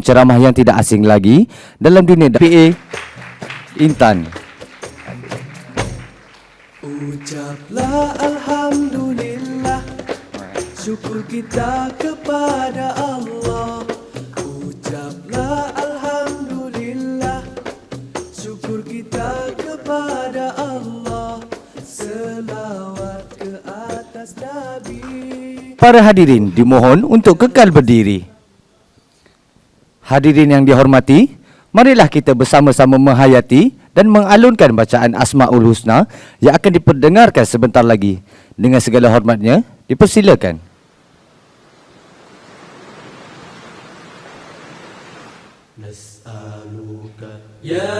penceramah yang tidak asing lagi dalam dunia PA, Intan. Ucaplah Alhamdulillah, syukur kita kepada Allah. Ucaplah Alhamdulillah, syukur kita kepada Allah. Selawat ke atas Nabi. Para hadirin dimohon untuk kekal berdiri. Hadirin yang dihormati, marilah kita bersama-sama menghayati dan mengalunkan bacaan Asmaul Husna yang akan diperdengarkan sebentar lagi. Dengan segala hormatnya, dipersilakan. Nas'aluka ya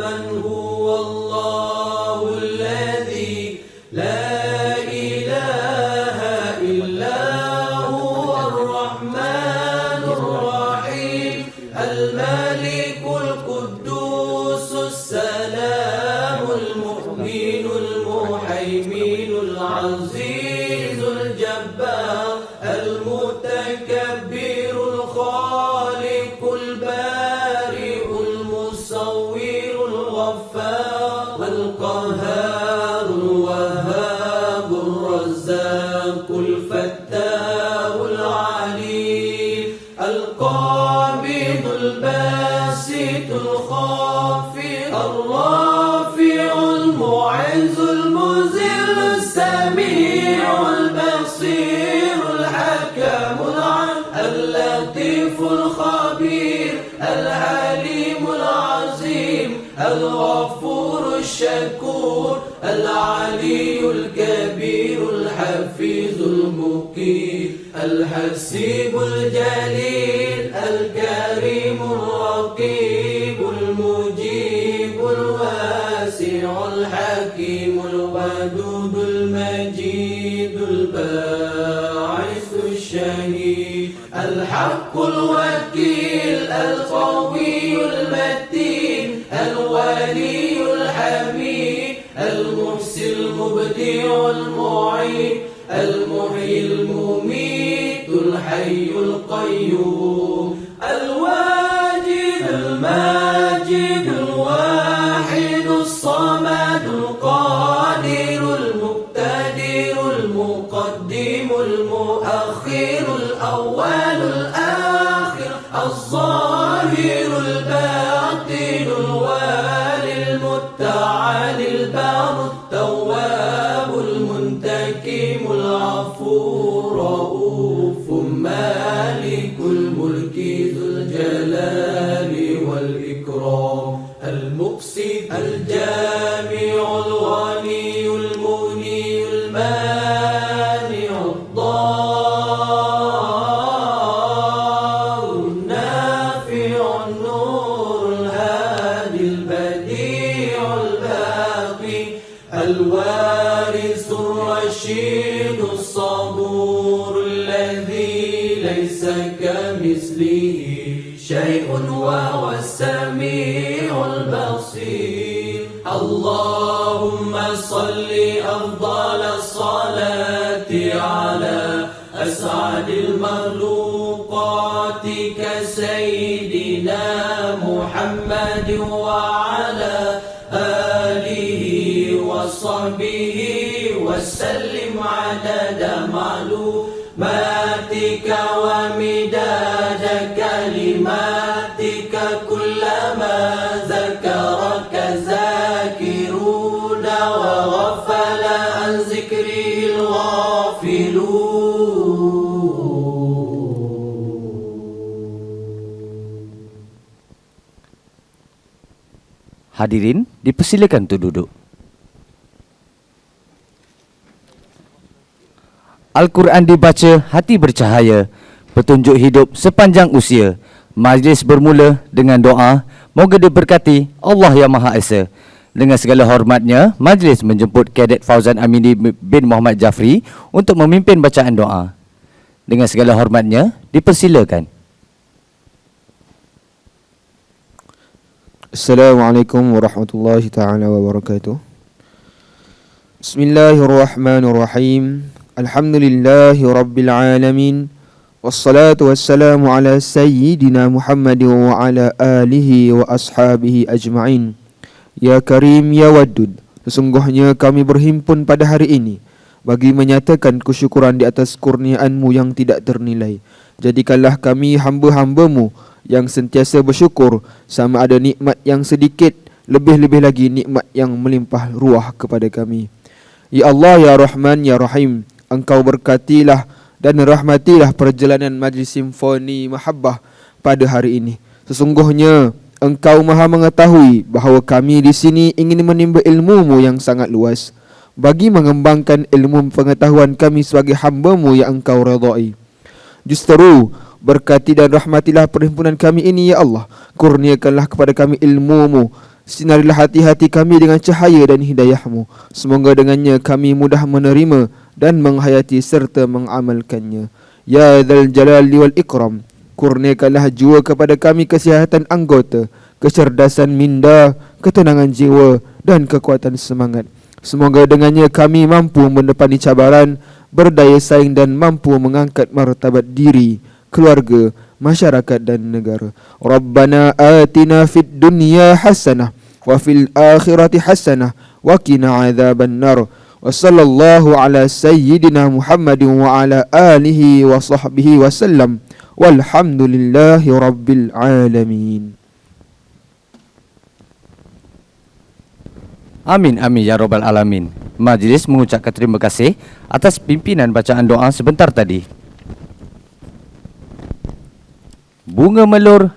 man huwa Allahu alladhi la ilaha illa huwa ar-Rahmanur Rahim al-Malikul Quddusus Salamul Mu'minul Muhaiminul Azizul Jabbar al-Mutakabbirul Khaliqul Bari'ul Musawwirul Ghaffar al-Qahharul Wahhabur Razzaqul Fattarul Alim al-Qabidul Basitul Khafid al-Rafi'ul Mu'izzul Muzillus Sami'ul Basirul Hakamul al-Latiful Khabir al-Halimul Azim al-Ghafurul Shakur al-Aliyul Kabirul Hafizul Muqim al-Hasibul Jalil al-Karimul Raqibul Mujibul Wasi'ul Hakimul Wadudul Majidul Ba'isul Syahid al-Haqqul Wakil al-Qawiyul Matin al-Waliyul Hamid al-Muhsil Mubdi'ul Mu'id al-Muhyil Mumitul Hayyul Qayyum al-Wajid al-Majid al-Wahid as-Samad al-Qadir al-Muqtadir al-Muqaddim al-Muakhir al-Awwal al-Akhir al-Zahir al-Batin al-Wali al-Mutta'al al-Bar al-Tawwab al-Muntakim al-Ghafur Rauf Malik al-Mulk Dzul Jalali wal-Ikram al-Muqsit al-Jami' al-Ghani al-Mughni al-Mani ad-Dar al-Nafi' an-Nur al-Hadi al-Badi' al-Baqi al-Waris ar-Rashid as-Sabur alladhi laysa kamithlihi shay'un wa huwa as-Sami'ul Basir. Allahumma salli afdal as-salati ala as'adil makhluqati ka sayyidina Muhammad wa ala alihi wa sahbihi wa sallim adada ma'lumatika wa midada kalimatika kullama zakaraka zakiruna wa ghafala an zikril ghafilun. Hadirin dipersilakan untuk duduk. Al-Quran dibaca, hati bercahaya, petunjuk hidup sepanjang usia. Majlis bermula dengan doa, moga diberkati Allah yang Maha Esa. Dengan segala hormatnya, majlis menjemput Kadet Fauzan Amini bin Muhammad Jafri untuk memimpin bacaan doa. Dengan segala hormatnya, dipersilakan. Assalamualaikum warahmatullahi ta'ala wabarakatuh. Bismillahirrahmanirrahim. Alhamdulillahi rabbil alamin. Wassalatu wassalamu ala sayyidina Muhammad wa ala alihi wa ashabihi ajma'in. Ya Karim ya Wadud, sesungguhnya kami berhimpun pada hari ini bagi menyatakan kesyukuran di atas kurniaan-Mu yang tidak ternilai. Jadikanlah kami hamba-hamba-Mu yang sentiasa bersyukur, sama ada nikmat yang sedikit, lebih-lebih lagi nikmat yang melimpah ruah kepada kami. Ya Allah, ya Rahman, ya Rahim, Engkau berkatilah dan rahmatilah perjalanan majlis simfoni mahabbah pada hari ini. Sesungguhnya Engkau maha mengetahui bahawa kami di sini ingin menimba ilmu-Mu yang sangat luas, bagi mengembangkan ilmu pengetahuan kami sebagai hamba-Mu yang Engkau redai. Justru berkati dan rahmatilah perhimpunan kami ini, ya Allah. Kurniakanlah kepada kami ilmu-Mu, sinarilah hati-hati kami dengan cahaya dan hidayah-Mu. Semoga dengannya kami mudah menerima dan menghayati serta mengamalkannya. Ya Dzal Jalali wal Ikram, kurniakanlah jua kepada kami kesihatan anggota, kecerdasan minda, ketenangan jiwa dan kekuatan semangat. Semoga dengannya kami mampu mendepani cabaran, berdaya saing dan mampu mengangkat martabat diri, keluarga, masyarakat dan negara. Rabbana atina fid dunya hasanah wa fil akhirati hasanah wa qina adzaban nar. Wa sallallahu ala sayyidina Muhammadin wa ala alihi wa sahbihi wa sallam. Walhamdulillahi rabbil alamin. Amin amin ya rabbal alamin. Majlis mengucapkan terima kasih atas pimpinan bacaan doa sebentar tadi. Bunga melur,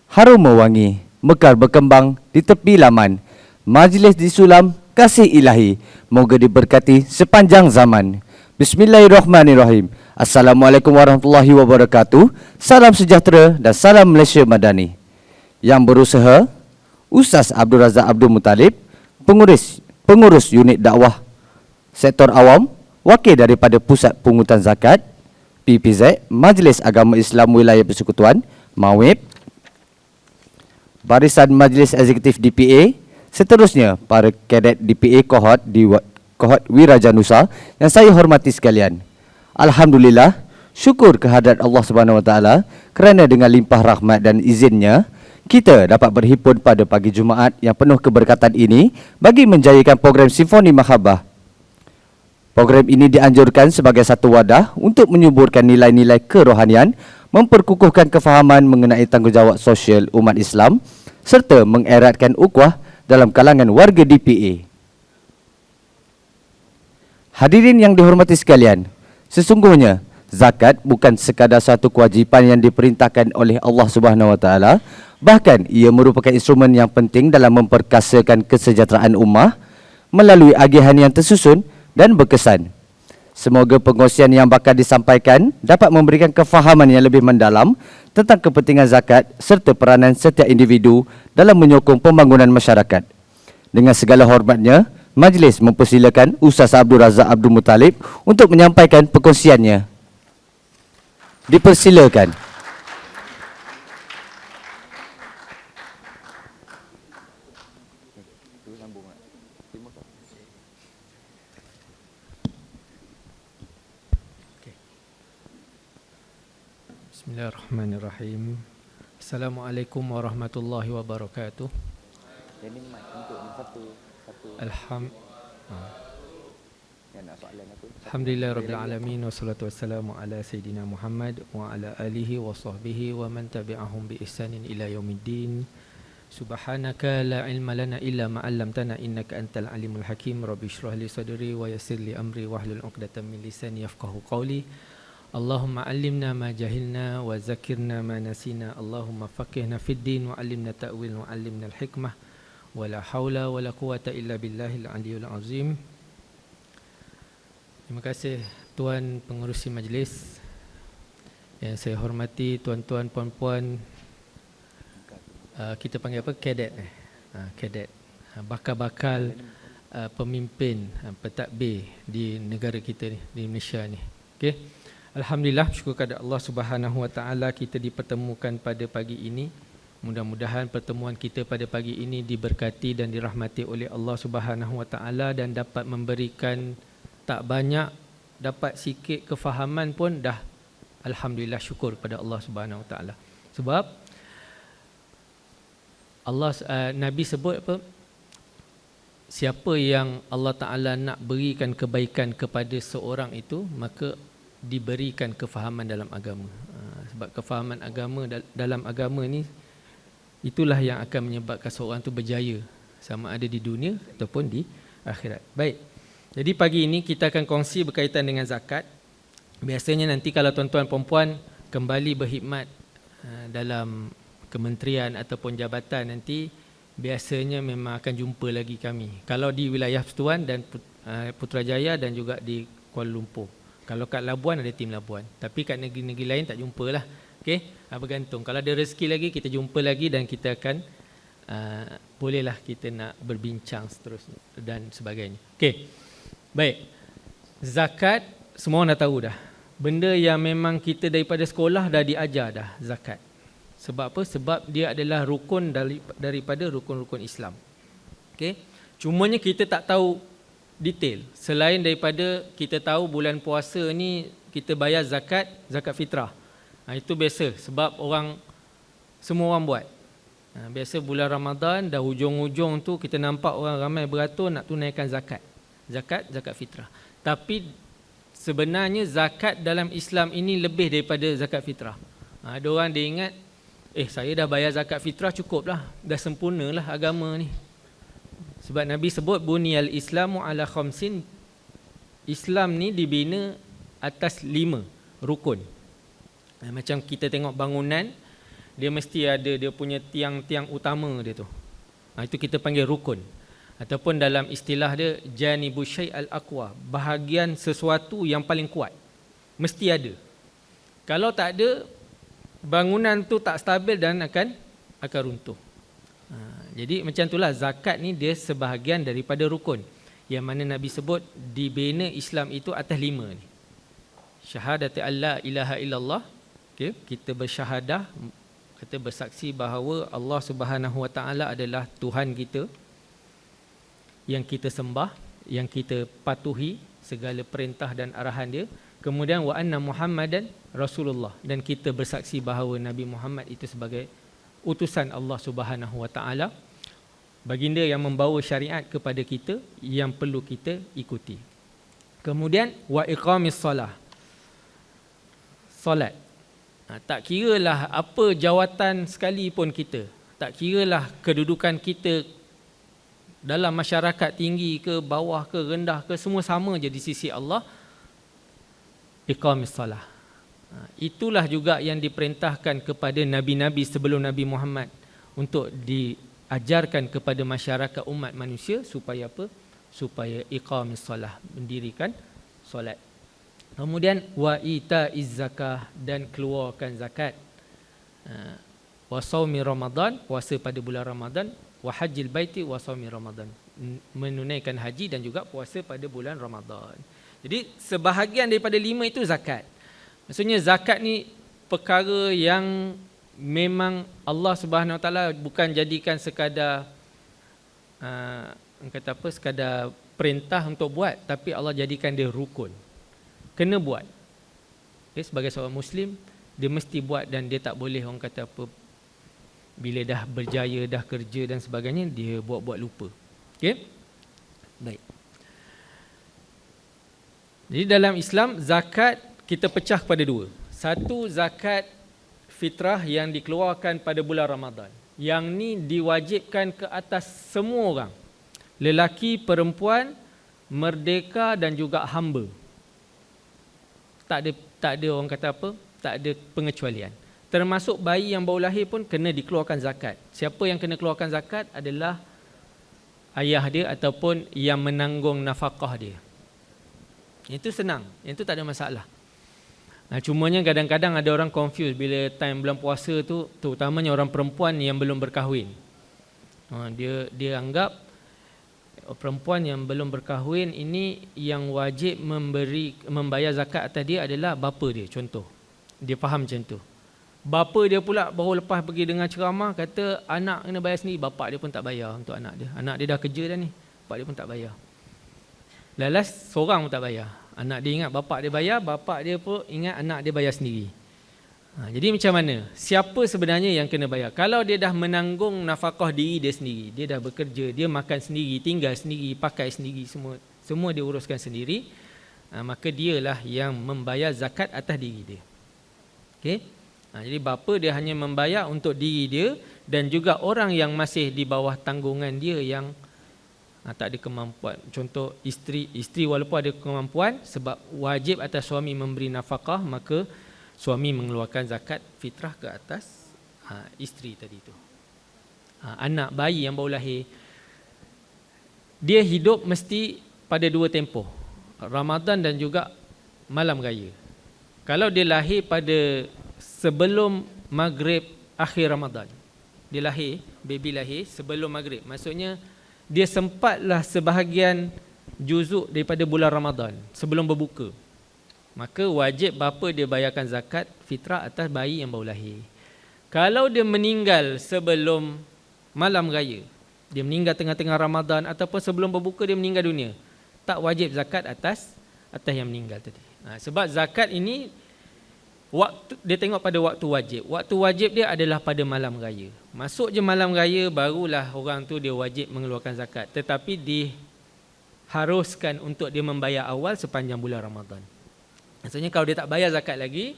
harum mewangi, mekar berkembang di tepi laman. Majlis disulam kasih ilahi, moga diberkati sepanjang zaman. Bismillahirrahmanirrahim. Assalamualaikum warahmatullahi wabarakatuh. Salam sejahtera dan salam Malaysia Madani. Yang berusaha Ustaz Abdul Razak Abdul Muttalib, pengurus unit dakwah sektor awam, wakil daripada Pusat Pungutan Zakat PPZ Majlis Agama Islam Wilayah Persekutuan MAWIP, barisan Majlis Eksekutif DPA, seterusnya para kadet DPA kohort Wiraja Nusa yang saya hormati sekalian. Alhamdulillah, syukur kehadrat Allah Subhanahu Wa Taala kerana dengan limpah rahmat dan izinnya kita dapat berhimpun pada pagi Jumaat yang penuh keberkatan ini bagi menjayakan program Simfoni Mahabbah. Program ini dianjurkan sebagai satu wadah untuk menyuburkan nilai-nilai kerohanian, memperkukuhkan kefahaman mengenai tanggungjawab sosial umat Islam serta mengeratkan ukhuwah dalam kalangan warga DPA. Hadirin yang dihormati sekalian, sesungguhnya zakat bukan sekadar satu kewajipan yang diperintahkan oleh Allah Subhanahu Wa Taala, bahkan ia merupakan instrumen yang penting dalam memperkasakan kesejahteraan ummah melalui agihan yang tersusun dan berkesan. Semoga pengkongsian yang bakal disampaikan dapat memberikan kefahaman yang lebih mendalam tentang kepentingan zakat serta peranan setiap individu dalam menyokong pembangunan masyarakat. Dengan segala hormatnya, majlis mempersilakan Ustaz Abdul Razak Abdul Muttalib untuk menyampaikan perkongsiannya. Dipersilakan. Bismillahirrahmanirrahim. Assalamualaikum warahmatullahi wabarakatuh. Alhamdulillah rabbil alamin, wassalatu wassalamu ala sayyidina Muhammad wa ala alihi wa sahbihi wa man tabi'ahum bi ihsanin ila yaumiddin. Subhanaka la ilma lana illa ma 'allamtana innaka antal alimul hakim. Rabbi shrah li sadri wa yassir li amri wahlul 'uqdatam min lisani yafqahu qawli. Allahumma 'allimna ma jahilna wa zakirna ma nasina. Allahumma faqihna fid din wa 'allimna ta'wil wa 'allimna al-hikmah. Wala haula wala quwata illa billahil aliyul azim. Terima kasih tuan pengerusi majlis yang saya hormati, tuan-tuan, puan-puan, kita panggil apa? Kadet. Kadet. Bakal-bakal pemimpin pentadbir di negara kita ni, di Malaysia ni. Okey. Alhamdulillah, syukur kepada Allah Subhanahu Wa Taala kita dipertemukan pada pagi ini. Mudah-mudahan pertemuan kita pada pagi ini diberkati dan dirahmati oleh Allah Subhanahu Wa Taala dan dapat memberikan tak banyak, dapat sikit kefahaman pun dah alhamdulillah, syukur kepada Allah Subhanahu Wa Taala. Sebab Nabi sebut apa? Siapa yang Allah Ta'ala nak berikan kebaikan kepada seorang itu, maka diberikan kefahaman dalam agama. Sebab kefahaman agama dalam agama ni, itulah yang akan menyebabkan seorang itu berjaya, sama ada di dunia ataupun di akhirat. Baik, jadi pagi ini kita akan kongsi berkaitan dengan zakat. Biasanya nanti kalau tuan-tuan perempuan kembali berkhidmat dalam kementerian ataupun jabatan, nanti biasanya memang akan jumpa lagi kami. Kalau di wilayah Persatuan dan Putrajaya dan juga di Kuala Lumpur. Kalau kat Labuan ada tim Labuan. Tapi kat negeri-negeri lain tak jumpalah. Okey, bergantung. Kalau ada rezeki lagi kita jumpa lagi dan kita akan bolehlah kita nak berbincang seterusnya dan sebagainya. Okey. Baik. Zakat semua orang dah tahu dah. Benda yang memang kita daripada sekolah dah diajar dah, zakat. Sebab apa? Sebab dia adalah rukun daripada rukun-rukun Islam. Okey. Cumanya kita tak tahu detail. Selain daripada kita tahu bulan puasa ni kita bayar zakat fitrah. Itu biasa sebab semua orang buat. Biasa bulan Ramadan dah hujung-hujung tu kita nampak orang ramai beratur nak tunaikan zakat fitrah. Tapi sebenarnya zakat dalam Islam ini lebih daripada zakat fitrah. Ada orang dia ingat saya dah bayar zakat fitrah cukuplah, dah sempurnalah agama ni. Sebab Nabi sebut bunyal Islamu ala khamsin. Islam ni dibina atas 5 rukun. Macam kita tengok bangunan, dia mesti ada dia punya tiang-tiang utama dia tu. Itu kita panggil rukun. Ataupun dalam istilah dia janibu syai'al aqwa, bahagian sesuatu yang paling kuat. Mesti ada. Kalau tak ada, bangunan tu tak stabil dan akan runtuh. Jadi macam itulah zakat ni dia sebahagian daripada rukun. Yang mana Nabi sebut dibina Islam itu atas 5 ni. Syahadati alla ilaha illallah. Okay, kita bersyahadah, kita bersaksi bahawa Allah Subhanahu Wa Taala adalah Tuhan kita yang kita sembah, yang kita patuhi segala perintah dan arahan dia. Kemudian wa anna Muhammadan Rasulullah, dan kita bersaksi bahawa Nabi Muhammad itu sebagai utusan Allah Subhanahu Wa Taala, baginda yang membawa syariat kepada kita yang perlu kita ikuti. Kemudian wa iqamis solat. Tak kiralah apa jawatan sekalipun kita, tak kiralah kedudukan kita dalam masyarakat, tinggi ke bawah ke rendah ke, semua sama je di sisi Allah. Iqamis salah. Itulah juga yang diperintahkan kepada nabi-nabi sebelum Nabi Muhammad untuk diajarkan kepada masyarakat umat manusia supaya apa? Supaya iqamis salah, mendirikan solat. Kemudian wa itaiz zakah, dan keluarkan zakat. Wa shaumi Ramadan, puasa pada bulan Ramadan. Wa hajjil baiti wa shaumi Ramadan, menunaikan haji dan juga puasa pada bulan Ramadan. Jadi sebahagian daripada 5 itu zakat. Maksudnya zakat ni perkara yang memang Allah Subhanahu Wa Taala bukan jadikan sekadar sekadar perintah untuk buat, tapi Allah jadikan dia rukun. Kena buat. Sebagai seorang Muslim, dia mesti buat dan dia tak boleh orang kata apa, bila dah berjaya, dah kerja dan sebagainya, dia buat-buat lupa. Okey? Baik. Jadi dalam Islam, zakat kita pecah kepada 2. Satu, zakat fitrah yang dikeluarkan pada bulan Ramadan. Yang ni diwajibkan ke atas semua orang. Lelaki, perempuan, merdeka dan juga hamba. Tak ada orang kata apa, tak ada pengecualian. Termasuk bayi yang baru lahir pun kena dikeluarkan zakat. Siapa yang kena keluarkan zakat adalah ayah dia ataupun yang menanggung nafkah dia. Itu senang, itu tak ada masalah. Cumanya kadang-kadang ada orang confuse bila time bulan puasa tu, terutamanya orang perempuan yang belum berkahwin. Dia anggap perempuan yang belum berkahwin ini yang wajib membayar zakat atas dia adalah bapa dia, contoh. Dia faham macam tu. Bapa dia pula baru lepas pergi dengar ceramah kata anak kena bayar sendiri, bapak dia pun tak bayar untuk anak dia. Anak dia dah kerja dah ni, bapak dia pun tak bayar. Lalas seorang pun tak bayar. Anak dia ingat bapak dia bayar, bapak dia pun ingat anak dia bayar sendiri. Jadi macam mana? Siapa sebenarnya yang kena bayar? Kalau dia dah menanggung nafkah diri dia sendiri, dia dah bekerja, dia makan sendiri, tinggal sendiri, pakai sendiri, semua dia uruskan sendiri, maka dialah yang membayar zakat atas diri dia. Okey? Jadi bapa dia hanya membayar untuk diri dia dan juga orang yang masih di bawah tanggungan dia yang tak ada kemampuan. Contoh isteri walaupun ada kemampuan, sebab wajib atas suami memberi nafkah, maka suami mengeluarkan zakat fitrah ke atas isteri tadi tu. Anak bayi yang baru lahir, dia hidup mesti pada dua tempoh, Ramadan dan juga malam raya. Kalau dia lahir pada sebelum maghrib akhir Ramadan, dia lahir, baby lahir sebelum maghrib, maksudnya dia sempatlah sebahagian juzuk daripada bulan Ramadan sebelum berbuka, maka wajib bapa dia bayarkan zakat fitrah atas bayi yang baru lahir. Kalau dia meninggal sebelum malam raya, dia meninggal tengah-tengah Ramadan ataupun sebelum berbuka dia meninggal dunia, tak wajib zakat atas yang meninggal tadi. Sebab zakat ini waktu dia tengok pada waktu wajib. Waktu wajib dia adalah pada malam raya. Masuk je malam raya barulah orang tu dia wajib mengeluarkan zakat. Tetapi diharuskan untuk dia membayar awal sepanjang bulan Ramadan. Maksudnya kalau dia tak bayar zakat lagi,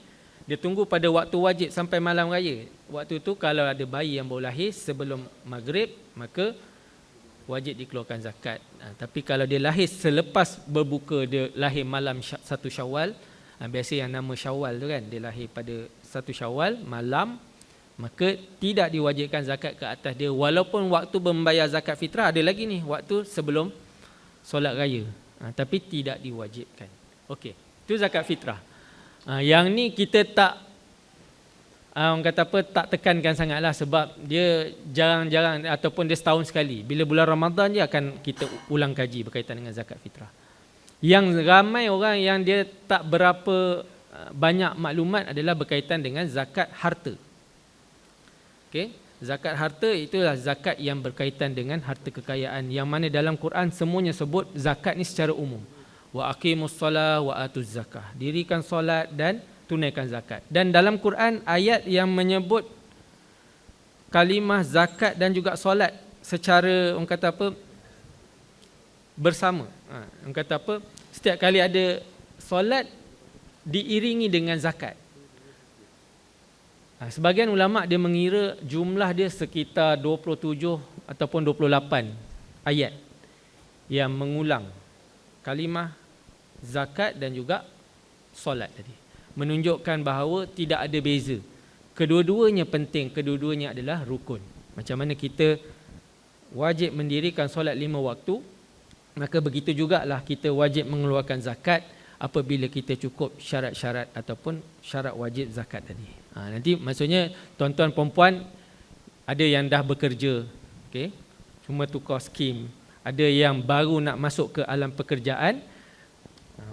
dia tunggu pada waktu wajib sampai malam raya. Waktu tu kalau ada bayi yang baru lahir sebelum maghrib, maka wajib dikeluarkan zakat. Tapi kalau dia lahir selepas berbuka, dia lahir malam 1 Syawal, biasa yang nama Syawal tu kan, dia lahir pada 1 Syawal malam, maka tidak diwajibkan zakat ke atas dia, walaupun waktu membayar zakat fitrah ada lagi ni, waktu sebelum solat raya, tapi tidak diwajibkan. Okey, itu zakat fitrah. Yang ni kita tak orang kata apa, tak tekankan sangatlah, sebab dia jarang-jarang ataupun dia setahun sekali. Bila bulan Ramadan je akan kita ulang kaji berkaitan dengan zakat fitrah. Yang ramai orang yang dia tak berapa banyak maklumat adalah berkaitan dengan zakat harta. Okey, zakat harta itulah zakat yang berkaitan dengan harta kekayaan, yang mana dalam Quran semuanya sebut zakat ni secara umum. Wa aqimus solah wa atuz zakah. Dirikan solat dan tunaikan zakat. Dan dalam Quran ayat yang menyebut kalimah zakat dan juga solat secara orang kata apa, bersama. Orang kata apa, setiap kali ada solat diiringi dengan zakat. Sebagian ulama dia mengira jumlah dia sekitar 27 ataupun 28 ayat yang mengulang kalimah zakat dan juga solat tadi, menunjukkan bahawa tidak ada beza. Kedua-duanya penting, kedua-duanya adalah rukun. Macam mana kita wajib mendirikan solat 5 waktu, maka begitu jugalah kita wajib mengeluarkan zakat apabila kita cukup syarat-syarat ataupun syarat wajib zakat tadi. Nanti maksudnya tuan-tuan perempuan ada yang dah bekerja, okay, cuma tukar skim, ada yang baru nak masuk ke alam pekerjaan,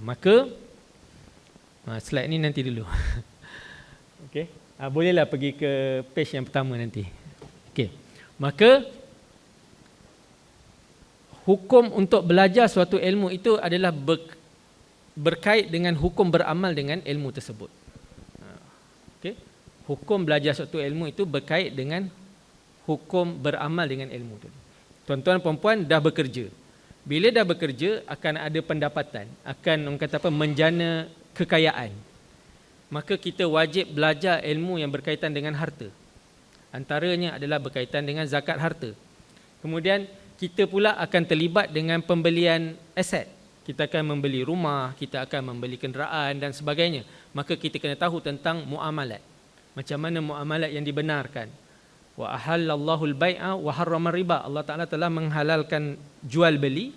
maka slide ni nanti dulu. Okey, bolehlah pergi ke page yang pertama nanti. Okey, maka hukum untuk belajar suatu ilmu itu adalah berkait dengan hukum beramal dengan ilmu tersebut. Okey, hukum belajar suatu ilmu itu berkait dengan hukum beramal dengan ilmu itu. Tuan-tuan perempuan dah bekerja. Bila dah bekerja akan ada pendapatan, akan orang kata apa, menjana kekayaan. Maka kita wajib belajar ilmu yang berkaitan dengan harta. Antaranya adalah berkaitan dengan zakat harta. Kemudian kita pula akan terlibat dengan pembelian aset. Kita akan membeli rumah, kita akan membeli kenderaan dan sebagainya. Maka kita kena tahu tentang muamalat. Macam mana muamalat yang dibenarkan. Wa ahallallahu al-bai'a wa harrama riba. Allah Taala telah menghalalkan jual beli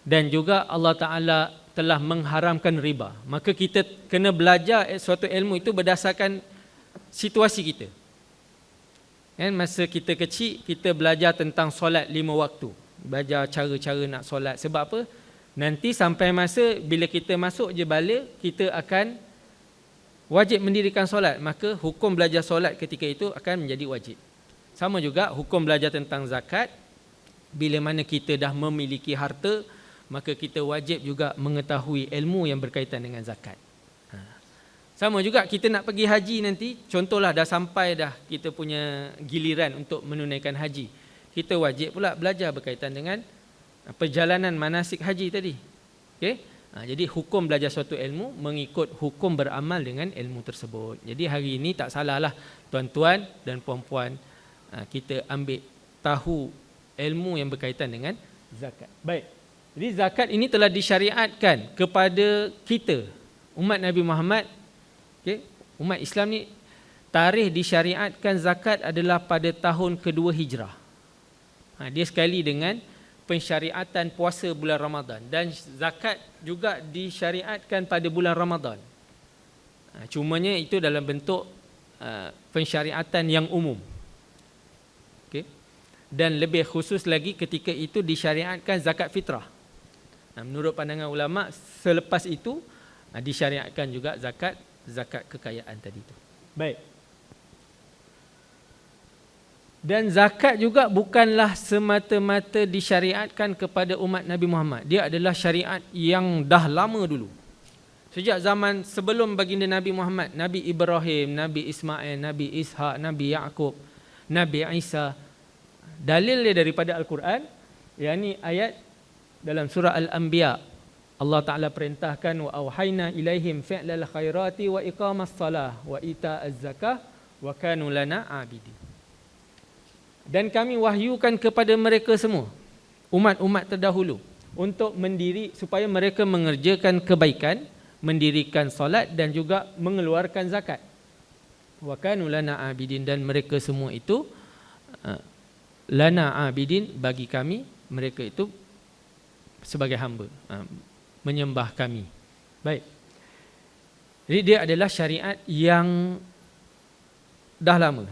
dan juga Allah Taala telah mengharamkan riba. Maka kita kena belajar suatu ilmu itu berdasarkan situasi kita. Kan masa kita kecil kita belajar tentang solat 5 waktu. Belajar cara-cara nak solat. Sebab apa? Nanti sampai masa bila kita masuk je bala, kita akan wajib mendirikan solat. Maka hukum belajar solat ketika itu akan menjadi wajib. Sama juga hukum belajar tentang zakat. Bila mana kita dah memiliki harta, maka kita wajib juga mengetahui ilmu yang berkaitan dengan zakat. Sama juga kita nak pergi haji nanti, contohlah dah sampai dah kita punya giliran untuk menunaikan haji. Kita wajib pula belajar berkaitan dengan perjalanan manasik haji tadi. Okey? Jadi hukum belajar suatu ilmu mengikut hukum beramal dengan ilmu tersebut. Jadi hari ini tak salahlah tuan-tuan dan puan-puan, kita ambil tahu ilmu yang berkaitan dengan zakat. Baik. Jadi zakat ini telah disyariatkan kepada kita, umat Nabi Muhammad. Okay? Umat Islam ni, tarikh disyariatkan zakat adalah pada tahun kedua Hijrah. Dia sekali dengan pensyariatan puasa bulan Ramadan, dan zakat juga disyariatkan pada bulan Ramadan. Cumanya itu dalam bentuk pensyariatan yang umum. Okay? Dan lebih khusus lagi ketika itu disyariatkan zakat fitrah. Menurut pandangan ulama, selepas itu disyariatkan juga zakat kekayaan tadi itu. Baik. Dan zakat juga bukanlah semata-mata disyariatkan kepada umat Nabi Muhammad. Dia adalah syariat yang dah lama dulu. Sejak zaman sebelum baginda Nabi Muhammad, Nabi Ibrahim, Nabi Ismail, Nabi Ishaq, Nabi Yaqub, Nabi Isa. Dalil dia daripada Al-Quran, yakni ayat dalam surah Al-Anbiya. Allah Ta'ala perintahkan, wa auhayna ilaihim fi'lal khairati wa iqamas salah wa ita'az zakah wa kanu lana abidin. Dan kami wahyukan kepada mereka semua, umat-umat terdahulu, untuk mendiri supaya mereka mengerjakan kebaikan, mendirikan solat dan juga mengeluarkan zakat. Wa kanu lana abidin, dan mereka semua itu lana abidin, bagi kami mereka itu sebagai hamba, menyembah kami. Baik. Jadi dia adalah syariat yang dah lama,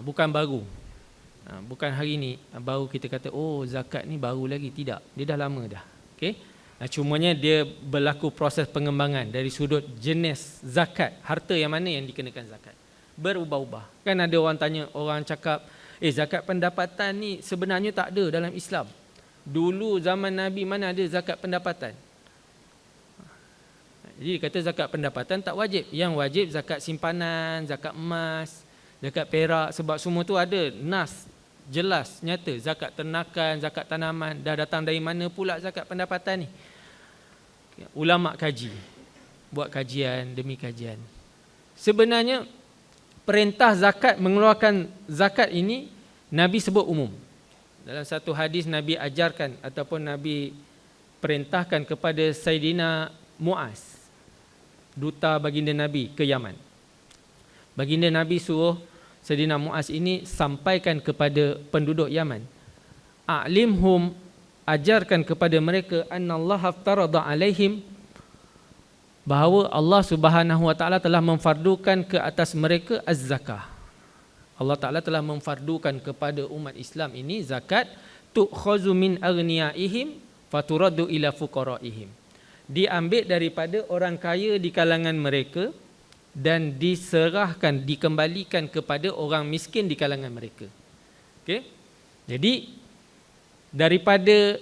bukan baru. Bukan hari ini baru kita kata, oh zakat ni baru lagi. Tidak, dia dah lama dah. Okay? Cumanya dia berlaku proses pengembangan dari sudut jenis zakat, harta yang mana yang dikenakan zakat, berubah-ubah. Kan ada orang tanya, orang cakap, zakat pendapatan ni sebenarnya tak ada dalam Islam. Dulu zaman Nabi mana ada zakat pendapatan? Jadi kata zakat pendapatan tak wajib. Yang wajib zakat simpanan, zakat emas, zakat perak, sebab semua tu ada nas jelas, nyata. Zakat ternakan, zakat tanaman, dah datang dari mana pula zakat pendapatan ni? Ulama kaji, buat kajian demi kajian. Sebenarnya perintah zakat, mengeluarkan zakat ini Nabi sebut umum. Dalam satu hadis Nabi ajarkan ataupun Nabi perintahkan kepada Saidina Muaz, duta baginda Nabi ke Yaman. Baginda Nabi suruh Saidina Muaz ini sampaikan kepada penduduk Yaman. A'limhum, ajarkan kepada mereka, annallaha aftarada alaihim, bahawa Allah Subhanahu wa taala telah memfardukan ke atas mereka az-zakah. Allah Ta'ala telah memfardukan kepada umat Islam ini zakat, tu'khazu min aghniyaihim faturaddu ila fuqaraihim. Diambil daripada orang kaya di kalangan mereka dan diserahkan, dikembalikan kepada orang miskin di kalangan mereka. Okey? Jadi daripada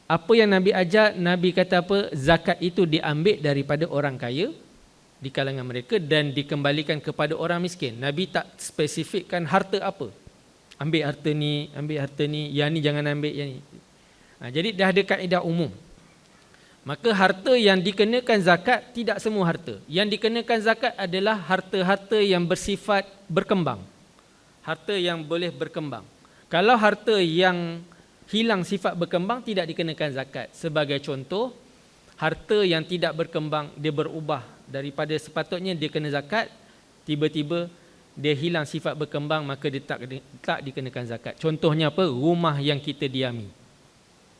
apa yang Nabi ajar, Nabi kata apa? Zakat itu diambil daripada orang kaya di kalangan mereka dan dikembalikan kepada orang miskin. Nabi tak spesifikkan harta apa. Ambil harta ni, yang ni jangan ambil yang ni. Jadi dah ada kaedah umum. Maka harta yang dikenakan zakat tidak semua harta. Yang dikenakan zakat adalah harta-harta yang bersifat berkembang. Harta yang boleh berkembang. Kalau harta yang hilang sifat berkembang tidak dikenakan zakat. Sebagai contoh, harta yang tidak berkembang, dia berubah daripada sepatutnya dia kena zakat, tiba-tiba dia hilang sifat berkembang, maka dia tak dikenakan zakat. Contohnya apa? Rumah yang kita diami.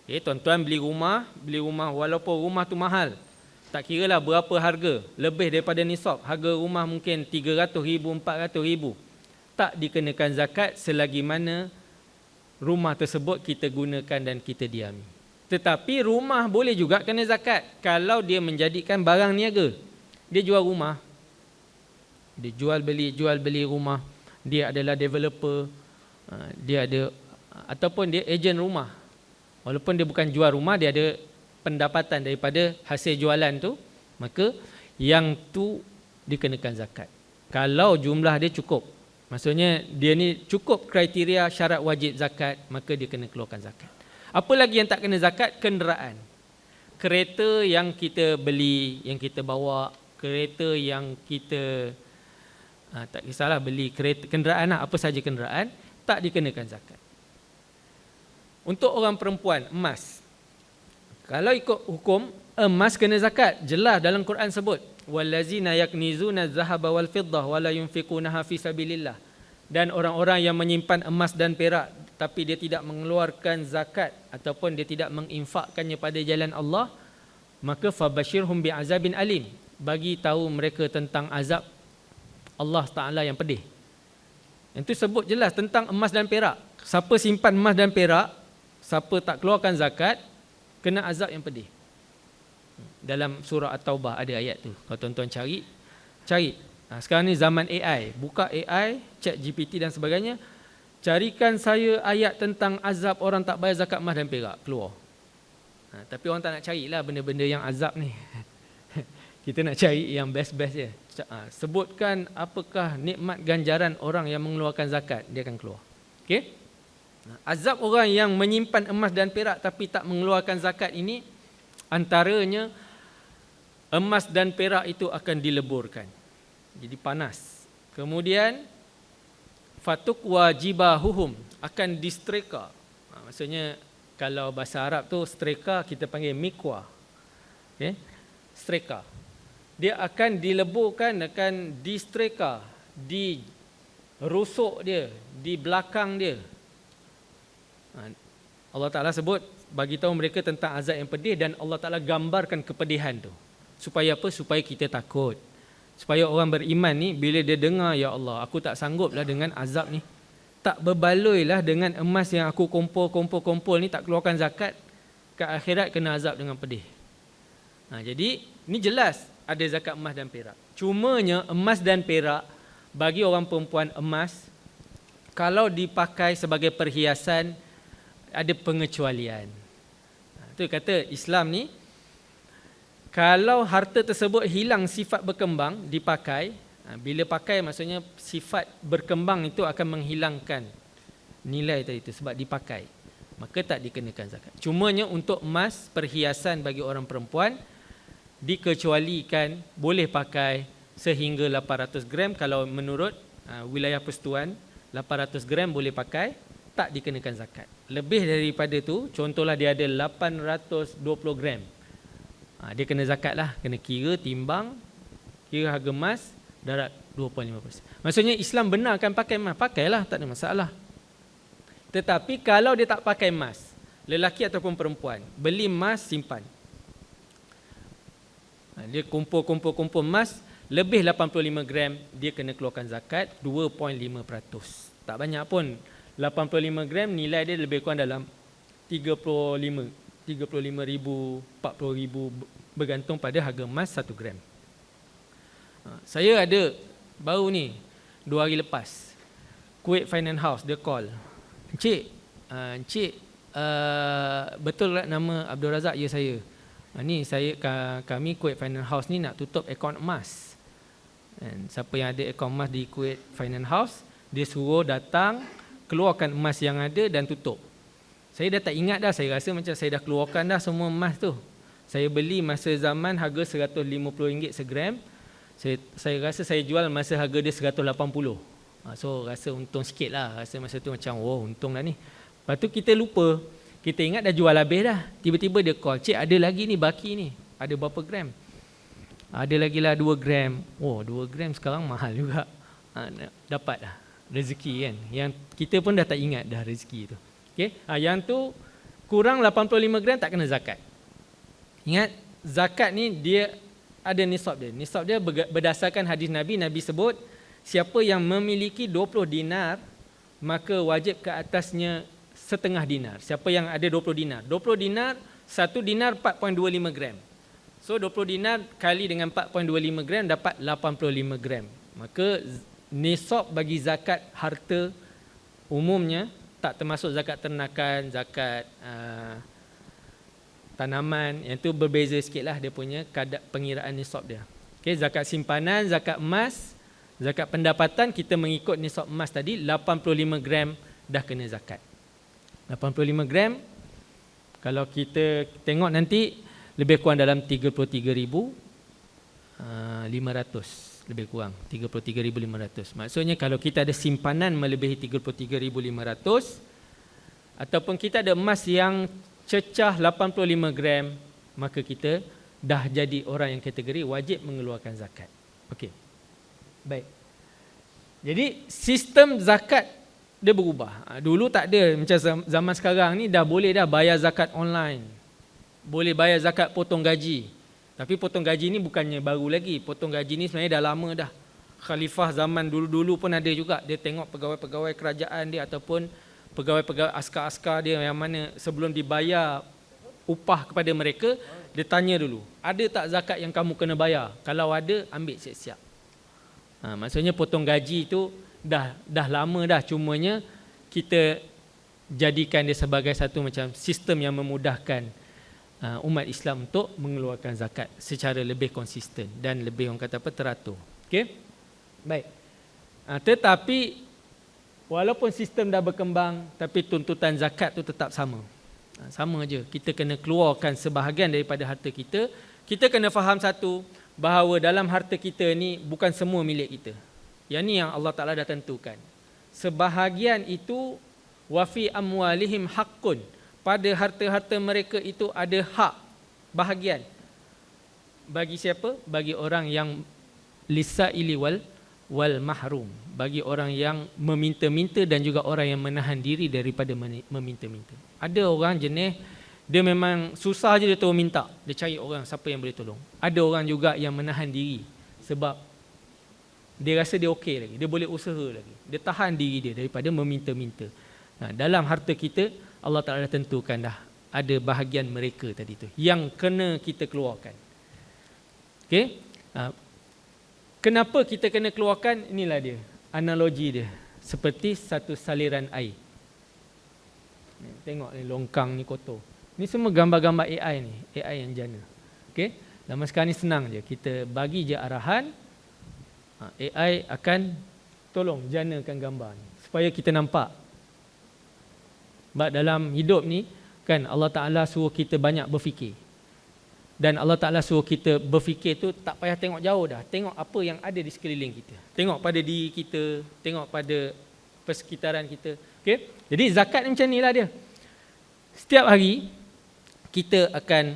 Tuan-tuan beli rumah walaupun rumah tu mahal, tak kira lah berapa harga, lebih daripada nisab, harga rumah mungkin 300,000, 400,000, tak dikenakan zakat selagi mana rumah tersebut kita gunakan dan kita diami. Tetapi rumah boleh juga kena zakat kalau dia menjadikan barang niaga. Dia jual rumah, dia jual beli rumah, dia adalah developer, dia ada, ataupun dia ejen rumah. Walaupun dia bukan jual rumah, dia ada pendapatan daripada hasil jualan tu, maka yang tu dikenakan zakat. Kalau jumlah dia cukup, maksudnya dia ni cukup kriteria syarat wajib zakat, maka dia kena keluarkan zakat. Apa lagi yang tak kena zakat? Kenderaan. Kereta yang kita beli, yang kita bawa, kereta yang kita tak kisahlah beli kereta, kenderaan lah, apa saja kenderaan, tak dikenakan zakat. Untuk orang perempuan, emas. Kalau ikut hukum, emas kena zakat. Jelas dalam Quran sebut, wallazina yaknizuna adh-dhahaba wal fiddah wa la yunfiqunaha fi sabilillah. Dan orang-orang yang menyimpan emas dan perak tapi dia tidak mengeluarkan zakat ataupun dia tidak menginfakkannya pada jalan Allah, maka fabashirhum bi'azabin alim. Bagi tahu mereka tentang azab Allah Taala yang pedih. Itu sebut jelas tentang emas dan perak. Siapa simpan emas dan perak, siapa tak keluarkan zakat, kena azab yang pedih. Dalam surah At-Taubah ada ayat tu. Kalau tuan-tuan cari. Sekarang ni zaman AI. Buka AI, chat GPT dan sebagainya. Carikan saya ayat tentang azab orang tak bayar zakat emas dan perak. Keluar. Tapi orang tak nak carilah benda-benda yang azab ni. Kita nak cari yang best-best je. Sebutkan apakah nikmat ganjaran orang yang mengeluarkan zakat. Dia akan keluar. Okay? Azab orang yang menyimpan emas dan perak tapi tak mengeluarkan zakat ini, antaranya emas dan perak itu akan dileburkan. Jadi panas. Kemudian fatuk wajibahuhum, akan distreka. Maksudnya kalau bahasa Arab tu streka kita panggil mikwa. Okay? Streka. Dia akan dileburkan, akan distreka, dirusuk dia, di belakang dia. Allah Ta'ala sebut, bagi tahu mereka tentang azab yang pedih, dan Allah Ta'ala gambarkan kepedihan tu. Supaya apa? Supaya kita takut. Supaya orang beriman ni, bila dia dengar, ya Allah, aku tak sanggup lah dengan azab ni. Tak berbaloi lah dengan emas yang aku kumpul ni, tak keluarkan zakat. Ke akhirat kena azab dengan pedih. Jadi, ni jelas ada zakat emas dan perak. Cumanya emas dan perak, bagi orang perempuan emas, kalau dipakai sebagai perhiasan, ada pengecualian. Itu kata Islam ni, kalau harta tersebut hilang sifat berkembang, dipakai, bila pakai maksudnya sifat berkembang itu akan menghilangkan nilai tadi itu sebab dipakai, maka tak dikenakan zakat. Cumanya untuk emas, perhiasan bagi orang perempuan, dikecualikan boleh pakai sehingga 800 gram. Kalau menurut wilayah Persekutuan, 800 gram boleh pakai, tak dikenakan zakat. Lebih daripada tu, contohlah dia ada 820 gram, dia kena zakat lah. Kena kira, timbang, kira harga emas, darat 2.5%. Maksudnya Islam benarkan pakai emas, pakailah, tak ada masalah. Tetapi kalau dia tak pakai emas, lelaki ataupun perempuan, beli emas, simpan, dia kumpul emas, lebih 85 gram, dia kena keluarkan zakat 2.5%. Tak banyak pun. 85 gram nilai dia lebih kurang dalam 35,000, 40,000, bergantung pada harga emas 1 gram. Saya ada baru ni 2 hari lepas, Kuwait Finance House dia call, Encik, betul tak nama Abdul Razak? Ya, saya. Ni kami Kuwait Finance House ni nak tutup akaun emas. Dan siapa yang ada akaun emas di Kuwait Finance House, dia suruh datang, keluarkan emas yang ada dan tutup. Saya dah tak ingat dah, saya rasa macam saya dah keluarkan dah semua emas tu. Saya beli masa zaman harga RM150 segram. Saya rasa saya jual masa harga dia RM180. So rasa untung sikit lah. Rasa masa tu macam, oh untung dah ni. Lepas tu kita lupa, kita ingat dah jual habis dah. Tiba-tiba dia call, cik ada lagi ni baki ni. Ada berapa gram? Ada lagi lah 2 gram. Oh 2 gram sekarang mahal juga. Dapat dah rezeki kan. Yang kita pun dah tak ingat dah rezeki tu. Okay? Yang tu kurang 85 gram tak kena zakat. Ingat, zakat ni dia ada nisab dia. Nisab dia berdasarkan hadis Nabi. Nabi sebut, siapa yang memiliki 20 dinar, maka wajib ke atasnya setengah dinar. Siapa yang ada 20 dinar. 20 dinar, 1 dinar 4.25 gram. So 20 dinar kali dengan 4.25 gram dapat 85 gram. Maka nisab bagi zakat harta umumnya, tak termasuk zakat ternakan, zakat tanaman, yang tu berbeza sikit lah dia punya kadar pengiraan nisab dia. Okay, zakat simpanan, zakat emas, zakat pendapatan kita mengikut nisab emas tadi 85 gram dah kena zakat. 85 gram kalau kita tengok nanti lebih kurang dalam 33,500 lebih kurang 33,500. Maksudnya kalau kita ada simpanan melebihi 33,500 ataupun kita ada emas yang cecah 85 gram, maka kita dah jadi orang yang kategori wajib mengeluarkan zakat. Okey. Baik. Jadi sistem zakat dia berubah. Dulu tak ada, macam zaman sekarang ni dah boleh dah bayar zakat online. Boleh bayar zakat potong gaji. Tapi potong gaji ni bukannya baru lagi. Potong gaji ni sebenarnya dah lama dah. Khalifah zaman dulu-dulu pun ada juga. Dia tengok pegawai-pegawai kerajaan dia ataupun pegawai-pegawai askar-askar dia yang mana sebelum dibayar upah kepada mereka, dia tanya dulu, ada tak zakat yang kamu kena bayar? Kalau ada, ambil siap-siap. Maksudnya potong gaji tu dah lama dah, cumanya kita jadikan dia sebagai satu macam sistem yang memudahkan umat Islam untuk mengeluarkan zakat secara lebih konsisten dan lebih orang kata apa, teratur. Okey? Baik. Tetapi walaupun sistem dah berkembang, tapi tuntutan zakat tu tetap sama. Sama aja. Kita kena keluarkan sebahagian daripada harta kita. Kita kena faham satu, bahawa dalam harta kita ni bukan semua milik kita. Yang ni yang Allah Ta'ala dah tentukan. Sebahagian itu wafi amwalihim haqqun. Pada harta-harta mereka itu ada hak, bahagian. Bagi siapa? Bagi orang yang lisaili wal mahrum. Bagi orang yang meminta-minta dan juga orang yang menahan diri daripada meminta-minta. Ada orang jenis dia memang susah je dia tahu minta, dia cari orang siapa yang boleh tolong. Ada orang juga yang menahan diri sebab dia rasa dia okey lagi, dia boleh usaha lagi. Dia tahan diri dia daripada meminta-minta. Dalam harta kita Allah Ta'ala tentukan dah ada bahagian mereka tadi tu yang kena kita keluarkan. Okey? Kenapa kita kena keluarkan? Inilah dia, analogi dia. Seperti satu saliran air. Tengok ni longkang ni kotor. Ni semua gambar-gambar AI ni, AI yang jana. Okey? Zaman sekarang ni senang je. Kita bagi je arahan, AI akan tolong janakan gambar ni supaya kita nampak. Sebab dalam hidup ni kan Allah Ta'ala suruh kita banyak berfikir. Dan Allah Ta'ala suruh kita berfikir tu tak payah tengok jauh dah. Tengok apa yang ada di sekeliling kita. Tengok pada diri kita, tengok pada persekitaran kita. Okay? Jadi zakat ni macam ni lah dia. Setiap hari kita akan,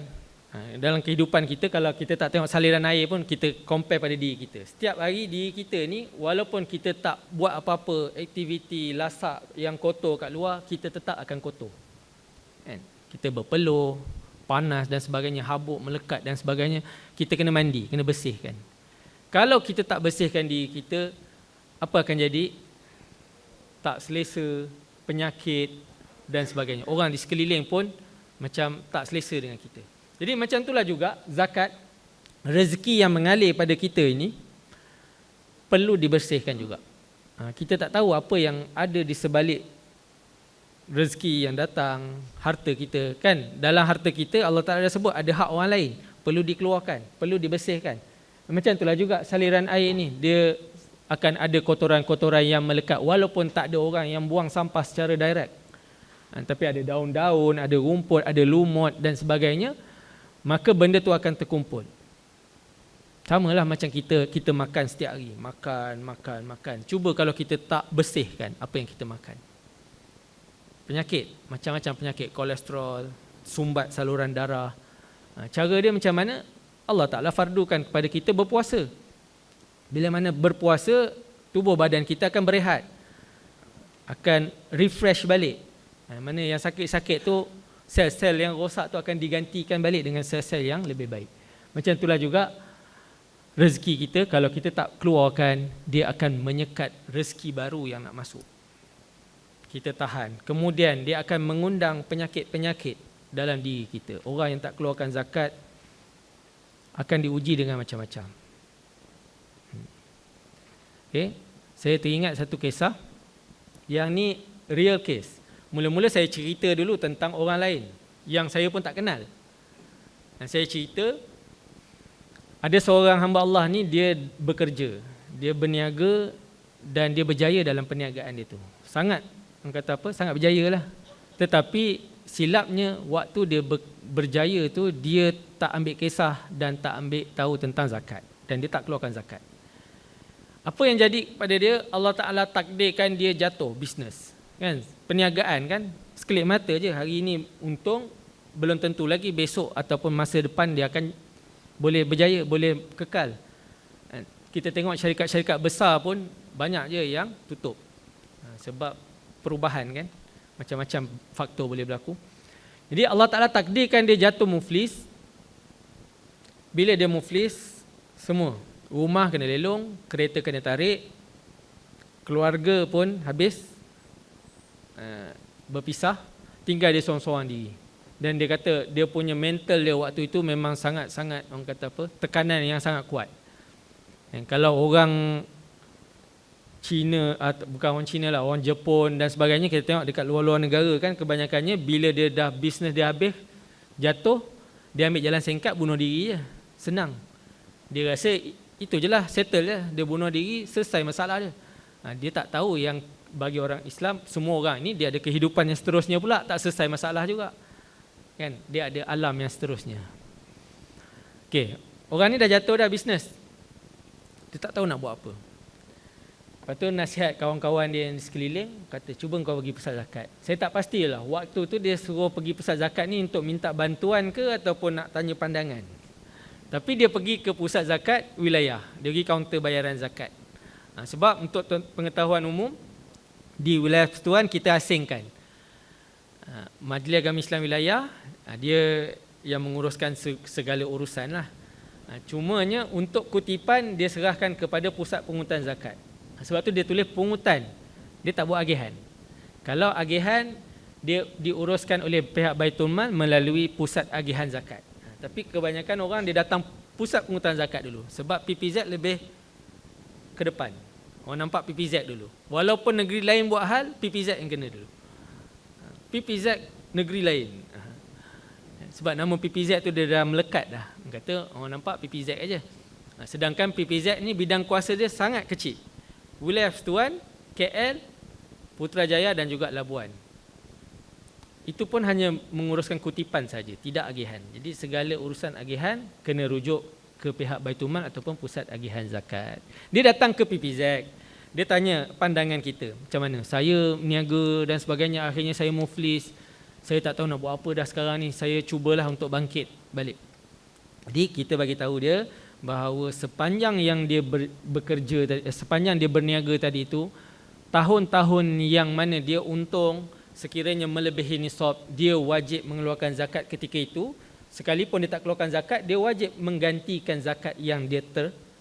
dalam kehidupan kita, kalau kita tak tengok saliran air pun, kita compare pada diri kita. Setiap hari diri kita ni, walaupun kita tak buat apa-apa aktiviti lasak yang kotor kat luar, kita tetap akan kotor. Kan? Kita berpeluh, panas dan sebagainya, habuk, melekat dan sebagainya. Kita kena mandi, kena bersihkan. Kalau kita tak bersihkan diri kita, apa akan jadi? Tak selesa, penyakit dan sebagainya. Orang di sekeliling pun macam tak selesa dengan kita. Jadi macam itulah juga zakat, rezeki yang mengalir pada kita ini perlu dibersihkan juga. Kita tak tahu apa yang ada di sebalik rezeki yang datang, harta kita kan. Dalam harta kita Allah Ta'ala dah sebut ada hak orang lain, perlu dikeluarkan, perlu dibersihkan. Macam itulah juga saliran air ni, dia akan ada kotoran-kotoran yang melekat walaupun tak ada orang yang buang sampah secara direct. Tapi ada daun-daun, ada rumput, ada lumut dan sebagainya, maka benda tu akan terkumpul. Samalah macam kita makan setiap hari, makan. Cuba kalau kita tak bersihkan apa yang kita makan. Penyakit, macam-macam penyakit, kolesterol, sumbat saluran darah. Cara dia macam mana? Allah Ta'ala fardukan kepada kita berpuasa. Bila mana berpuasa, tubuh badan kita akan berehat, akan refresh balik. Mana yang sakit-sakit tu, sel-sel yang rosak tu akan digantikan balik dengan sel-sel yang lebih baik. Macam itulah juga rezeki kita, kalau kita tak keluarkan, dia akan menyekat rezeki baru yang nak masuk. Kita tahan. Kemudian dia akan mengundang penyakit-penyakit dalam diri kita. Orang yang tak keluarkan zakat akan diuji dengan macam-macam. Okay. Saya teringat satu kisah. Yang ni real case. Mula-mula saya cerita dulu tentang orang lain yang saya pun tak kenal. Dan saya cerita, ada seorang hamba Allah ni, dia bekerja, dia berniaga dan dia berjaya dalam perniagaan dia tu. Sangat, orang kata apa, sangat berjaya lah. Tetapi silapnya waktu dia berjaya tu, dia tak ambil kisah dan tak ambil tahu tentang zakat. Dan dia tak keluarkan zakat. Apa yang jadi pada dia, Allah Ta'ala takdirkan dia jatuh bisnes. Kan? Perniagaan kan, sekelip mata je. Hari ini untung, belum tentu lagi besok ataupun masa depan dia akan boleh berjaya, boleh kekal. Kita tengok syarikat-syarikat besar pun banyak je yang tutup. Sebab perubahan kan, macam-macam faktor boleh berlaku. Jadi Allah Ta'ala takdirkan dia jatuh muflis. Bila dia muflis, semua rumah kena lelong, kereta kena tarik, keluarga pun habis, berpisah, tinggal dia seorang-seorang diri. Dan dia kata dia punya mental dia waktu itu memang sangat-sangat, orang kata apa, tekanan yang sangat kuat. Dan kalau orang Cina, bukan orang Cina lah, orang Jepun dan sebagainya, kita tengok dekat luar-luar negara kan, kebanyakannya bila dia dah bisnes dia habis, jatuh, dia ambil jalan singkat, bunuh diri je. Senang. Dia rasa itu je lah, settle je. Dia bunuh diri, selesai masalah dia. Dia tak tahu yang bagi orang Islam, semua orang ni dia ada kehidupan yang seterusnya pula, tak selesai masalah juga. Kan? Dia ada alam yang seterusnya. Okey, orang ni dah jatuh dah bisnes. Dia tak tahu nak buat apa. Lepas tu nasihat kawan-kawan dia yang di sekeliling, kata cuba kau pergi pusat zakat. Saya tak pastilah waktu tu dia suruh pergi pusat zakat ni untuk minta bantuan ke ataupun nak tanya pandangan. Tapi dia pergi ke pusat zakat wilayah. Dia pergi kaunter bayaran zakat. Sebab untuk pengetahuan umum, di wilayah persekutuan kita asingkan Majlis Agama Islam Wilayah, dia yang menguruskan segala urusan lah. Cumanya untuk kutipan dia serahkan kepada pusat pungutan zakat. Sebab tu dia tulis pungutan, dia tak buat agihan. Kalau agihan, dia diuruskan oleh pihak Baitul Mal melalui pusat agihan zakat. Tapi kebanyakan orang dia datang pusat pungutan zakat dulu. Sebab PPZ lebih ke depan. Orang nampak PPZ dulu. Walaupun negeri lain buat hal, PPZ yang kena dulu. PPZ negeri lain. Sebab nama PPZ tu dia dah melekat dah. Kata orang nampak PPZ aja. Sedangkan PPZ ni bidang kuasa dia sangat kecil. Wilayah Persekutuan, KL, Putrajaya dan juga Labuan. Itu pun hanya menguruskan kutipan saja, tidak agihan. Jadi segala urusan agihan kena rujuk ke pihak Baitul Mal ataupun pusat agihan zakat. Dia datang ke PPZ. Dia tanya pandangan kita, macam mana? Saya meniaga dan sebagainya, akhirnya saya muflis. Saya tak tahu nak buat apa dah sekarang ni. Saya cubalah untuk bangkit balik. Jadi kita bagi tahu dia bahawa sepanjang yang dia bekerja, sepanjang dia berniaga tadi itu, tahun-tahun yang mana dia untung, sekiranya melebihi nisab, dia wajib mengeluarkan zakat ketika itu. Sekalipun dia tak keluarkan zakat, dia wajib menggantikan zakat yang dia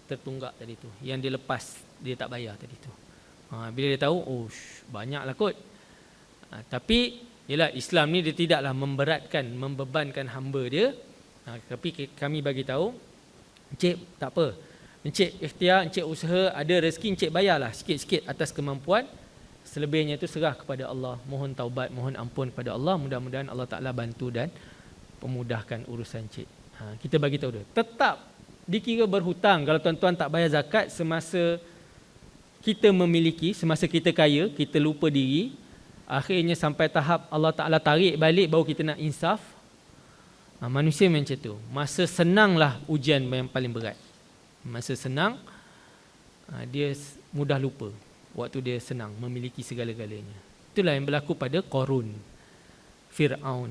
tertunggak tadi itu, yang dia lepas, dia tak bayar tadi itu. Bila dia tahu, oh banyaklah kot. Tapi yalah, Islam ni dia tidaklah membebankan hamba dia. Tapi kami bagi tahu, encik tak apa, encik ikhtiar, encik usaha, ada rezeki encik bayarlah sikit-sikit atas kemampuan. Selebihnya itu serah kepada Allah. Mohon taubat, mohon ampun kepada Allah. Mudah-mudahan Allah Ta'ala bantu dan pemudahkan urusan encik. Kita bagi tahu dia, tetap dikira berhutang kalau tuan-tuan tak bayar zakat semasa kita memiliki, semasa kita kaya, kita lupa diri. Akhirnya sampai tahap Allah Ta'ala tarik balik baru kita nak insaf. Manusia macam tu. Masa senanglah ujian yang paling berat. Masa senang, dia mudah lupa. Waktu dia senang, memiliki segala-galanya. Itulah yang berlaku pada Qarun, Fir'aun.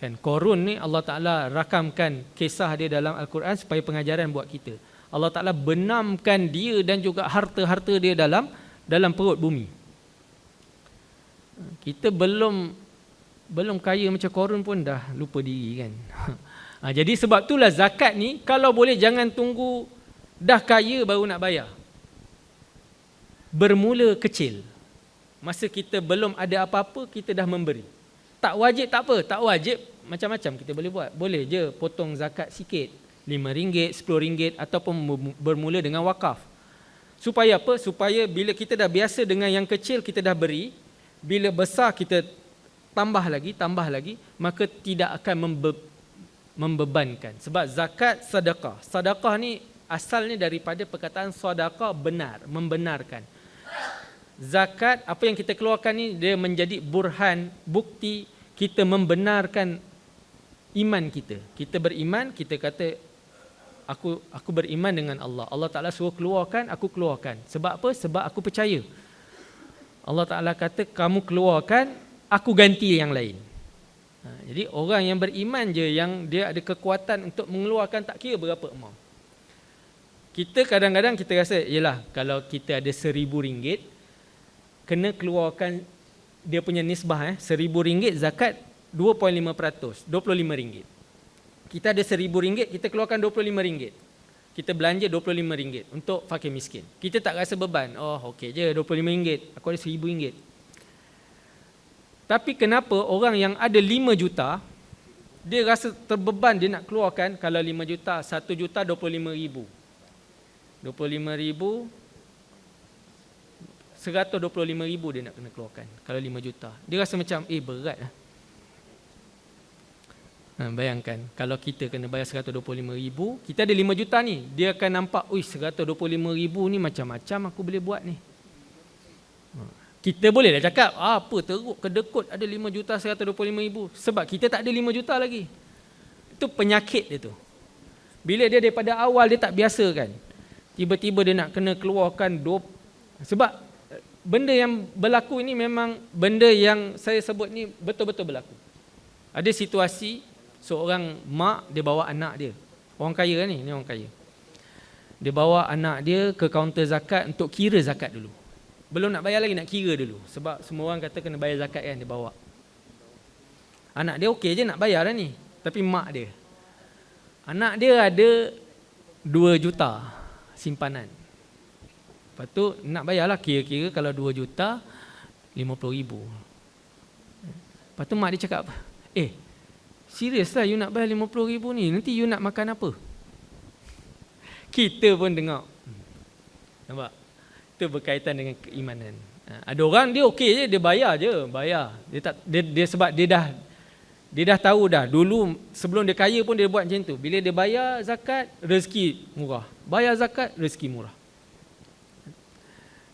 Kan, Qarun ni Allah Ta'ala rakamkan kisah dia dalam Al-Quran supaya pengajaran buat kita. Allah Ta'ala benamkan dia dan juga harta-harta dia dalam perut bumi. Kita belum kaya macam Qarun pun dah lupa diri kan. Jadi sebab itulah zakat ni kalau boleh jangan tunggu dah kaya baru nak bayar. Bermula kecil. Masa kita belum ada apa-apa, kita dah memberi. Tak wajib tak apa, tak wajib macam-macam kita boleh buat. Boleh je potong zakat sikit, RM5, RM10 ataupun bermula dengan wakaf. Supaya apa? Supaya bila kita dah biasa dengan yang kecil kita dah beri, bila besar kita tambah lagi, maka tidak akan membebankan. Sebab zakat, sedekah. Sedekah ni asalnya daripada perkataan sedekah, benar, membenarkan. Zakat, apa yang kita keluarkan ni, dia menjadi burhan, bukti kita membenarkan iman kita. Kita beriman, kita kata aku beriman dengan Allah. Allah Ta'ala suruh keluarkan, aku keluarkan. Sebab apa? Sebab aku percaya. Allah Ta'ala kata kamu keluarkan, aku ganti yang lain. Jadi orang yang beriman je yang dia ada kekuatan untuk mengeluarkan, tak kira berapa amount. Kita kadang-kadang kita rasa, yelah kalau kita ada RM1,000, kena keluarkan dia punya nisbah, RM1,000 zakat 2.5%, RM25. Kita ada RM1,000, kita keluarkan RM25. Kita belanja RM25 untuk fakir miskin. Kita tak rasa beban. Oh, okey je RM25, aku ada RM1,000. Tapi kenapa orang yang ada 5 juta, dia rasa terbeban dia nak keluarkan? Kalau 5 juta, 1 juta RM25,000. RM25,000, RM125,000 dia nak kena keluarkan. Kalau 5 juta. Dia rasa macam, berat lah. Bayangkan, kalau kita kena bayar RM125,000, kita ada 5 juta ni, dia akan nampak, RM125,000 ni macam-macam aku boleh buat ni. Kita boleh dah cakap, apa teruk kedekut ada 5 juta RM125,000. Sebab kita tak ada 5 juta lagi. Itu penyakit dia tu. Bila dia daripada awal dia tak biasa kan, tiba-tiba dia nak kena keluarkan sebab benda yang berlaku ini memang benda yang saya sebut ni betul-betul berlaku. Ada situasi seorang mak, dia bawa anak dia. Orang kaya ni orang kaya. Dia bawa anak dia ke kaunter zakat untuk kira zakat dulu. Belum nak bayar lagi, nak kira dulu. Sebab semua orang kata kena bayar zakat kan, dia bawa. Anak dia okey je nak bayar dah ni. Tapi mak dia, anak dia ada 2 juta simpanan. Lepas tu nak bayarlah, kira-kira kalau 2 juta, RM50,000. Lepas tu mak dia cakap apa? Serius lah you nak bayar RM50,000 ni? Nanti you nak makan apa? Kita pun dengar. Nampak? Itu berkaitan dengan keimanan. Ada orang dia okey je, dia bayar je, bayar. Dia sebab dia dah tahu dah. Dulu sebelum dia kaya pun dia buat macam tu. Bila dia bayar zakat, rezeki murah. Bayar zakat, rezeki murah.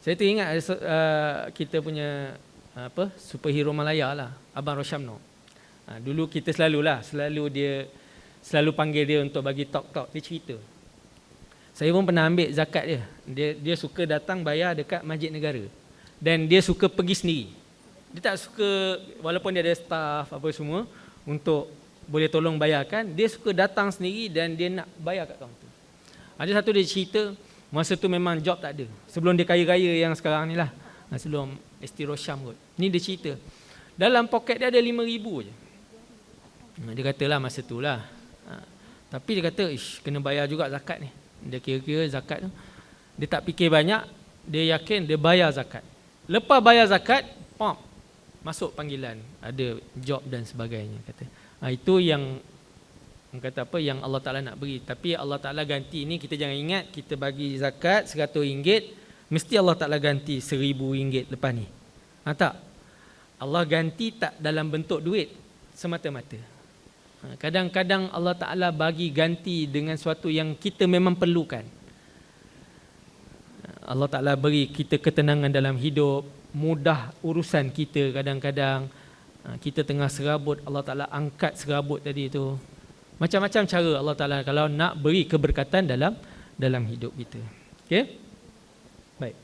Saya teringat kita punya superhero Malaya lah, Abang Roshamno. Dulu kita selalu dia panggil dia untuk bagi talk. Dia cerita. Saya pun pernah ambil zakat dia. Dia suka datang bayar dekat Masjid Negara. Dan dia suka pergi sendiri. Dia tak suka, walaupun dia ada staff apa semua untuk boleh tolong bayarkan, dia suka datang sendiri dan dia nak bayar kat kaunter. Ada satu dia cerita, masa tu memang job tak ada. Sebelum dia kaya-kaya yang sekarang ni lah. Sebelum ST Rosham kot. Ni dia cerita. Dalam poket dia ada RM5,000 je. Dia katalah masa tu lah. Tapi dia kata, kena bayar juga zakat ni. Dia kira-kira zakat tu. Dia tak fikir banyak. Dia yakin dia bayar zakat. Lepas bayar zakat, masuk panggilan. Ada job dan sebagainya. Kata. Itu yang kata apa, yang Allah Ta'ala nak beri. Tapi Allah Ta'ala ganti ni, kita jangan ingat kita bagi zakat RM100, mesti Allah Ta'ala ganti RM1,000 lepas ni. Tak. Allah ganti tak dalam bentuk duit semata-mata. Kadang-kadang Allah Ta'ala bagi ganti dengan sesuatu yang kita memang perlukan. Allah Ta'ala beri kita ketenangan dalam hidup, mudah urusan kita. Kadang-kadang kita tengah serabut, Allah Ta'ala angkat serabut tadi tu. Macam-macam cara Allah Ta'ala kalau nak beri keberkatan dalam hidup kita. Okey? Baik.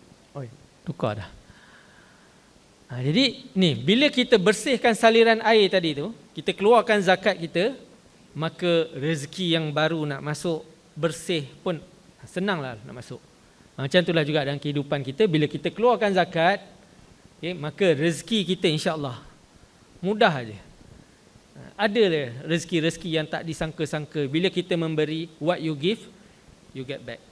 Tukar dah. Jadi ni, bila kita bersihkan saliran air tadi tu, kita keluarkan zakat kita, maka rezeki yang baru nak masuk, bersih pun senanglah nak masuk. Macam itulah juga dalam kehidupan kita, bila kita keluarkan zakat, maka rezeki kita insya-Allah mudah aja. Ada rezeki-rezeki yang tak disangka-sangka. Bila kita memberi, what you give, you get back.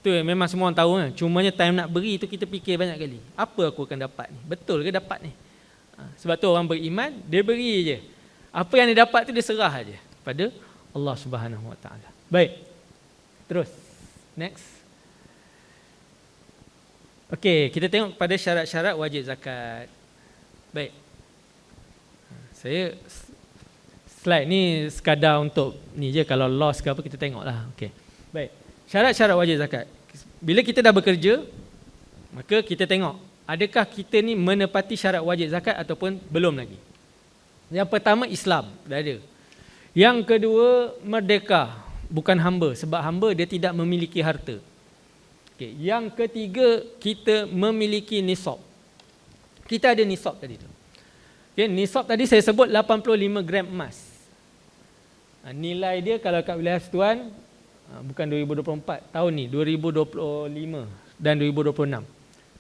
Tu memang semua orang tahu kan. Cumanya time nak beri tu kita fikir banyak kali. Apa aku akan dapat ni? Betul ke dapat ni? Sebab tu orang beriman, dia beri je. Apa yang dia dapat tu dia serah aje pada Allah Subhanahu Wa Taala. Baik. Terus. Next. Okey, kita tengok pada syarat-syarat wajib zakat. Baik. Saya slide ni sekadar untuk ni je, kalau loss ke apa kita tengoklah. Okey. Baik. Syarat-syarat wajib zakat. Bila kita dah bekerja, maka kita tengok adakah kita ni menepati syarat wajib zakat ataupun belum lagi. Yang pertama, Islam, dah ada. Yang kedua, merdeka, bukan hamba, sebab hamba dia tidak memiliki harta. Okey. Yang ketiga, kita memiliki nisab. Kita ada nisab tadi tu. Okay, nisab tadi saya sebut 85 gram emas. Nilai dia kalau kat wilayah Setuan, bukan 2024, tahun ni 2025 dan 2026.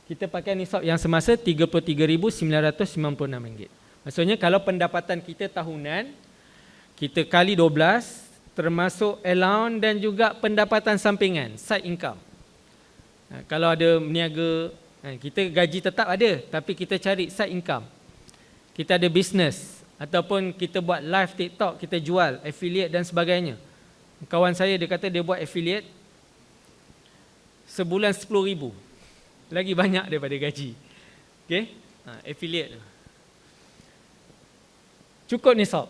Kita pakai nisab yang semasa RM33,996. Maksudnya kalau pendapatan kita tahunan, kita kali 12, termasuk allowance dan juga pendapatan sampingan, side income. Kalau ada meniaga, kita gaji tetap ada, tapi kita cari side income. Kita ada bisnes ataupun kita buat live TikTok, kita jual, affiliate dan sebagainya. Kawan saya dia kata dia buat affiliate sebulan 10,000. Lagi banyak daripada gaji. Okey? Affiliate tu. Cukup nisab.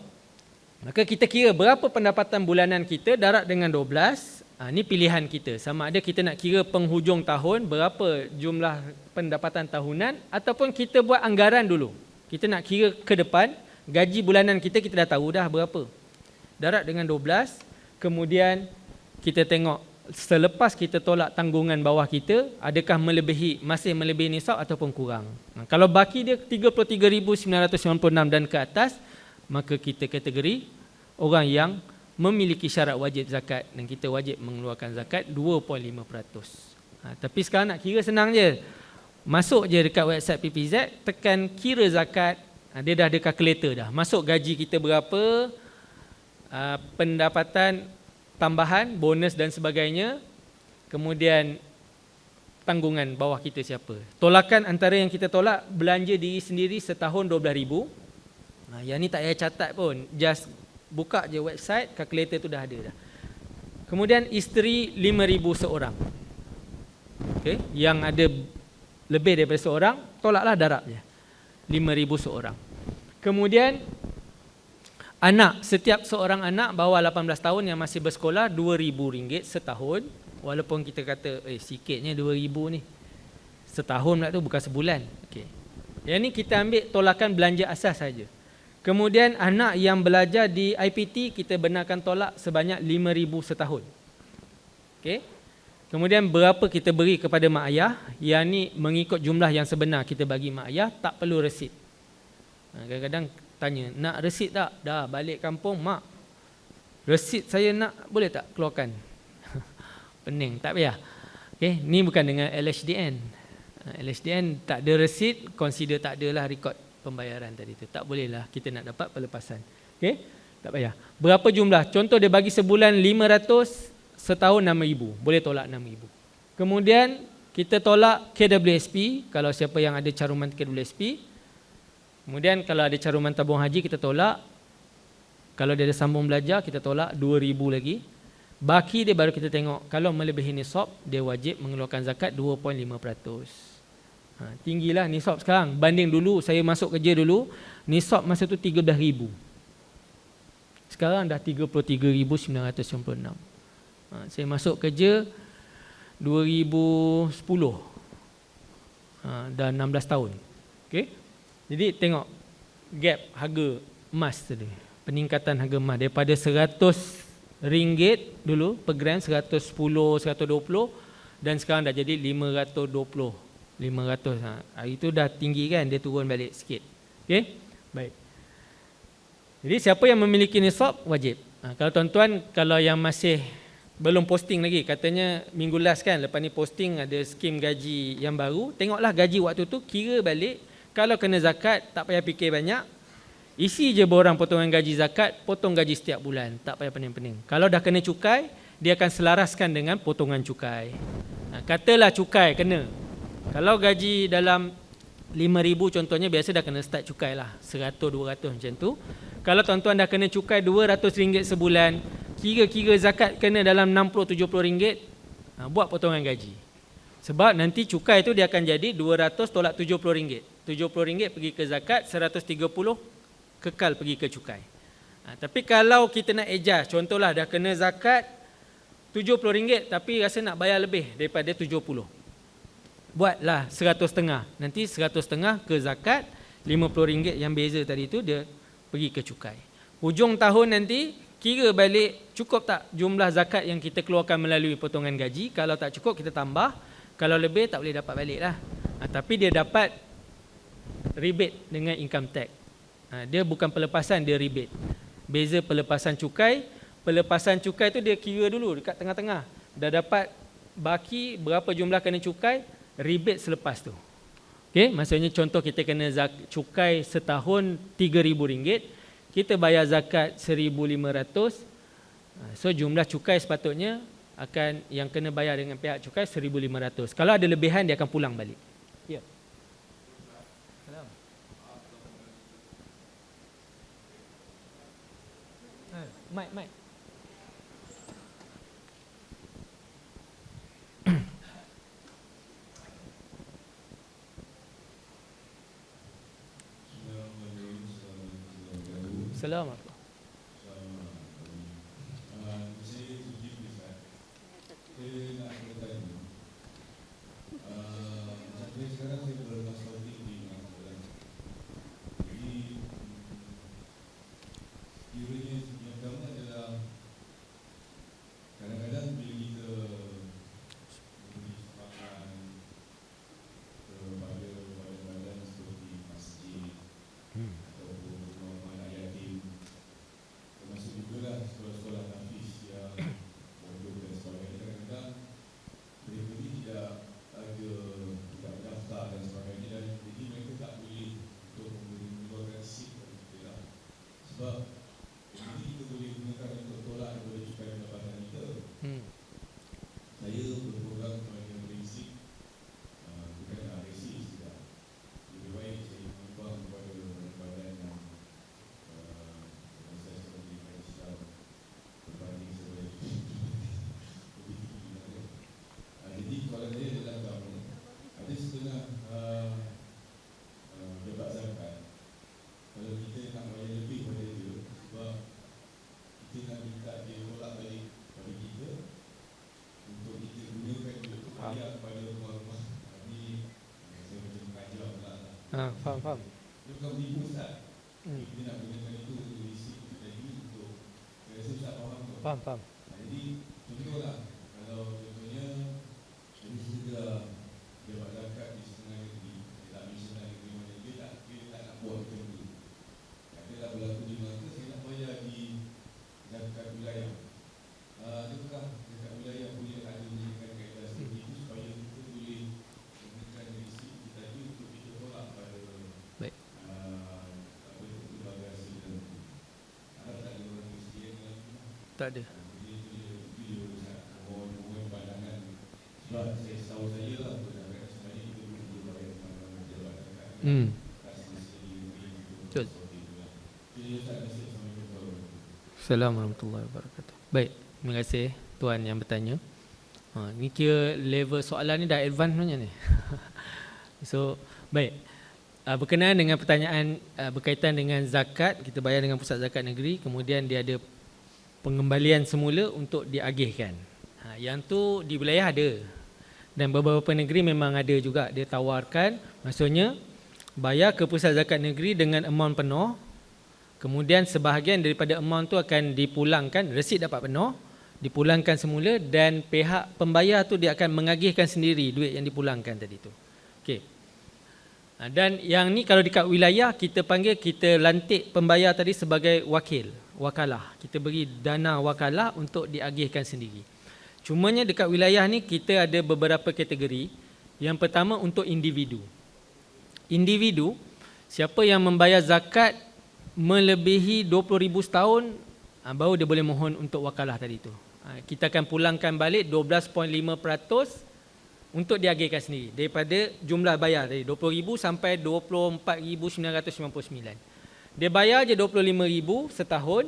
Maka kita kira berapa pendapatan bulanan kita darab dengan 12. Ni pilihan kita. Sama ada kita nak kira penghujung tahun berapa jumlah pendapatan tahunan ataupun kita buat anggaran dulu. Kita nak kira ke depan, gaji bulanan kita dah tahu dah berapa. Darab dengan 12, kemudian kita tengok selepas kita tolak tanggungan bawah kita, adakah masih melebihi nisab ataupun kurang. Kalau baki dia 33,996 dan ke atas, maka kita kategori orang yang memiliki syarat wajib zakat dan kita wajib mengeluarkan zakat 2.5%. Tapi sekarang nak kira senang je. Masuk je dekat website PPZ, tekan kira zakat, dia dah ada kalkulator dah. Masuk gaji kita berapa, pendapatan tambahan, bonus dan sebagainya, kemudian tanggungan bawah kita siapa. Tolakan antara yang kita tolak, belanja diri sendiri setahun 12,000. Yang ni tak payah catat pun, just buka je website, kalkulator tu dah ada dah. Kemudian isteri 5,000 seorang. Okay? Yang ada lebih daripada seorang, tolaklah darab je. 5,000 seorang. Kemudian anak, setiap seorang anak bawah 18 tahun yang masih bersekolah, RM2,000 setahun. Walaupun kita kata sikitnya 2,000 ni, setahun pula tu, bukan sebulan. Okay. Yang ni kita ambil tolakan belanja asas saja. Kemudian anak yang belajar di IPT, kita benarkan tolak sebanyak 5,000 setahun. Okay. Kemudian berapa kita beri kepada mak ayah, yang ni mengikut jumlah yang sebenar kita bagi mak ayah, tak perlu resit. Kadang-kadang tanya, nak resit tak? Dah balik kampung, mak, resit saya nak, boleh tak keluarkan? Pening, tak payah. Okay, ni bukan dengan LHDN. LHDN tak ada resit, consider tak adalah rekod pembayaran tadi tu. Tak bolehlah kita nak dapat pelepasan. Okay, tak payah. Berapa jumlah? Contoh dia bagi sebulan 500, setahun 6,000, boleh tolak 6,000. Kemudian kita tolak KWSP, kalau siapa yang ada caruman KWSP. Kemudian kalau ada caruman tabung haji kita tolak. Kalau dia ada sambung belajar kita tolak 2,000 lagi. Baki dia baru kita tengok, kalau melebihi nisab dia wajib mengeluarkan zakat 2.5%. Tinggilah nisab sekarang. Banding dulu saya masuk kerja dulu, nisab masa tu 13,000. Sekarang dah 33,996. Saya masuk kerja 2010, dah 16 tahun. Okay? Jadi tengok gap harga emas tadi, peningkatan harga emas daripada RM100 dulu per gram, 110, 120, dan sekarang dah jadi 520, 500. Hari tu dah tinggi kan, dia turun balik sikit. Okay? Baik. Jadi siapa yang memiliki nisab wajib. Kalau tuan-tuan, kalau yang masih belum posting lagi, katanya minggu last kan, lepas ni posting ada skim gaji yang baru, tengoklah gaji waktu tu, kira balik. Kalau kena zakat, tak payah fikir banyak, isi je borang potongan gaji zakat, potong gaji setiap bulan, tak payah pening-pening. Kalau dah kena cukai, dia akan selaraskan dengan potongan cukai. Katalah cukai kena, kalau gaji dalam 5,000 contohnya, biasa dah kena start cukai lah, 100-200 macam tu. Kalau tuan-tuan dah kena cukai RM200 sebulan, kira-kira zakat kena dalam RM60-70, buat potongan gaji. Sebab nanti cukai tu dia akan jadi 200 tolak RM70. RM70 pergi ke zakat, 130 kekal pergi ke cukai. Tapi kalau kita nak adjust, contohlah dah kena zakat RM70 tapi rasa nak bayar lebih daripada 70. Buatlah 100,5. Nanti 100,5 ke zakat, RM50 yang beza tadi tu dia pergi ke cukai. Hujung tahun nanti kira balik cukup tak jumlah zakat yang kita keluarkan melalui potongan gaji. Kalau tak cukup kita tambah, kalau lebih tak boleh dapat balik lah. Tapi dia dapat rebate dengan income tax. Dia bukan pelepasan, dia rebate. Beza pelepasan cukai tu dia kira dulu dekat tengah-tengah. Dah dapat baki berapa jumlah kena cukai, rebate selepas tu. Okey, maksudnya contoh kita kena cukai setahun RM3,000, kita bayar zakat RM1,500. So jumlah cukai sepatutnya akan yang kena bayar dengan pihak cukai RM1,500. Kalau ada lebihan dia akan pulang balik. Ya. Mic. Assalamualaikum. Faham. Dia bukan beribu Ustaz. Kita nak gunakan itu untuk isi tadi untuk saya rasa Ustaz faham tu. Faham. Jadi contohlah kalau contohnya jadi segera dia buat zakat di setengah negeri, dia tak bisa setengah negeri mana dia tak nak buat macam tu. Dia dah berlaku di Melaka, saya nak bayar di zakat wilayah. Adakah zakat wilayah boleh ada menjadikan kaedah seperti itu supaya kita boleh gunakan isi kita tadi untuk kita tolak pada Baik. Tak ada. Betul. Assalamualaikum warahmatullahi wabarakatuh. Baik, terima kasih tuan yang bertanya. Ni kira level soalan ni dah advance sebenarnya ni. So, baik. Berkenaan dengan pertanyaan berkaitan dengan zakat, kita bayar dengan pusat zakat negeri, kemudian dia ada pengembalian semula untuk diagihkan. Yang tu di wilayah ada. Dan beberapa negeri memang ada juga, dia tawarkan, maksudnya bayar ke pusat zakat negeri dengan amount penuh, kemudian sebahagian daripada amount tu akan dipulangkan, resit dapat penuh, dipulangkan semula dan pihak pembayar tu dia akan mengagihkan sendiri duit yang dipulangkan tadi tu. Okey. Dan yang ni kalau dekat wilayah kita panggil, kita lantik pembayar tadi sebagai wakil, wakalah. Kita beri dana wakalah untuk diagihkan sendiri. Cumanya dekat wilayah ni kita ada beberapa kategori. Yang pertama untuk individu. Individu, siapa yang membayar zakat melebihi 20,000 setahun, baru dia boleh mohon untuk wakalah tadi tu. Kita akan pulangkan balik 12.5% untuk diagihkan sendiri daripada jumlah bayar tadi 20,000 sampai 24,999. Dia bayar je 25,000 setahun,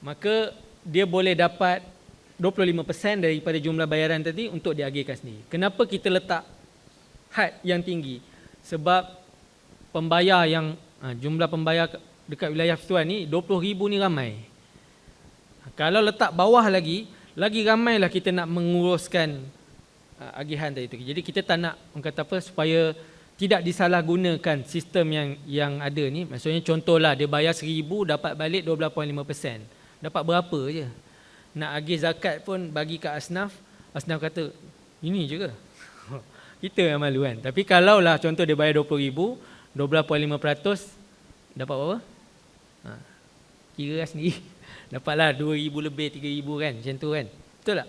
maka dia boleh dapat 25% daripada jumlah bayaran tadi untuk diagihkan sendiri. Kenapa kita letak had yang tinggi? Sebab pembayar yang jumlah pembayar dekat wilayah Tuan ni 20,000 ni ramai. Kalau letak bawah lagi ramailah kita nak menguruskan agihan tadi tu. Jadi kita tak nak orang kata apa supaya tidak disalahgunakan sistem yang ada ni. Maksudnya contohlah dia bayar 1,000 dapat balik 12.5%. Dapat berapa je? Nak agih zakat pun bagi kat asnaf kata ini je ke? Kita yang malu kan. Tapi kalau lah contoh dia bayar 20,000, 12.5% dapat berapa? Kira lah sendiri. Dapatlah 2,000 lebih, 3,000 kan, macam tu kan. Betul tak?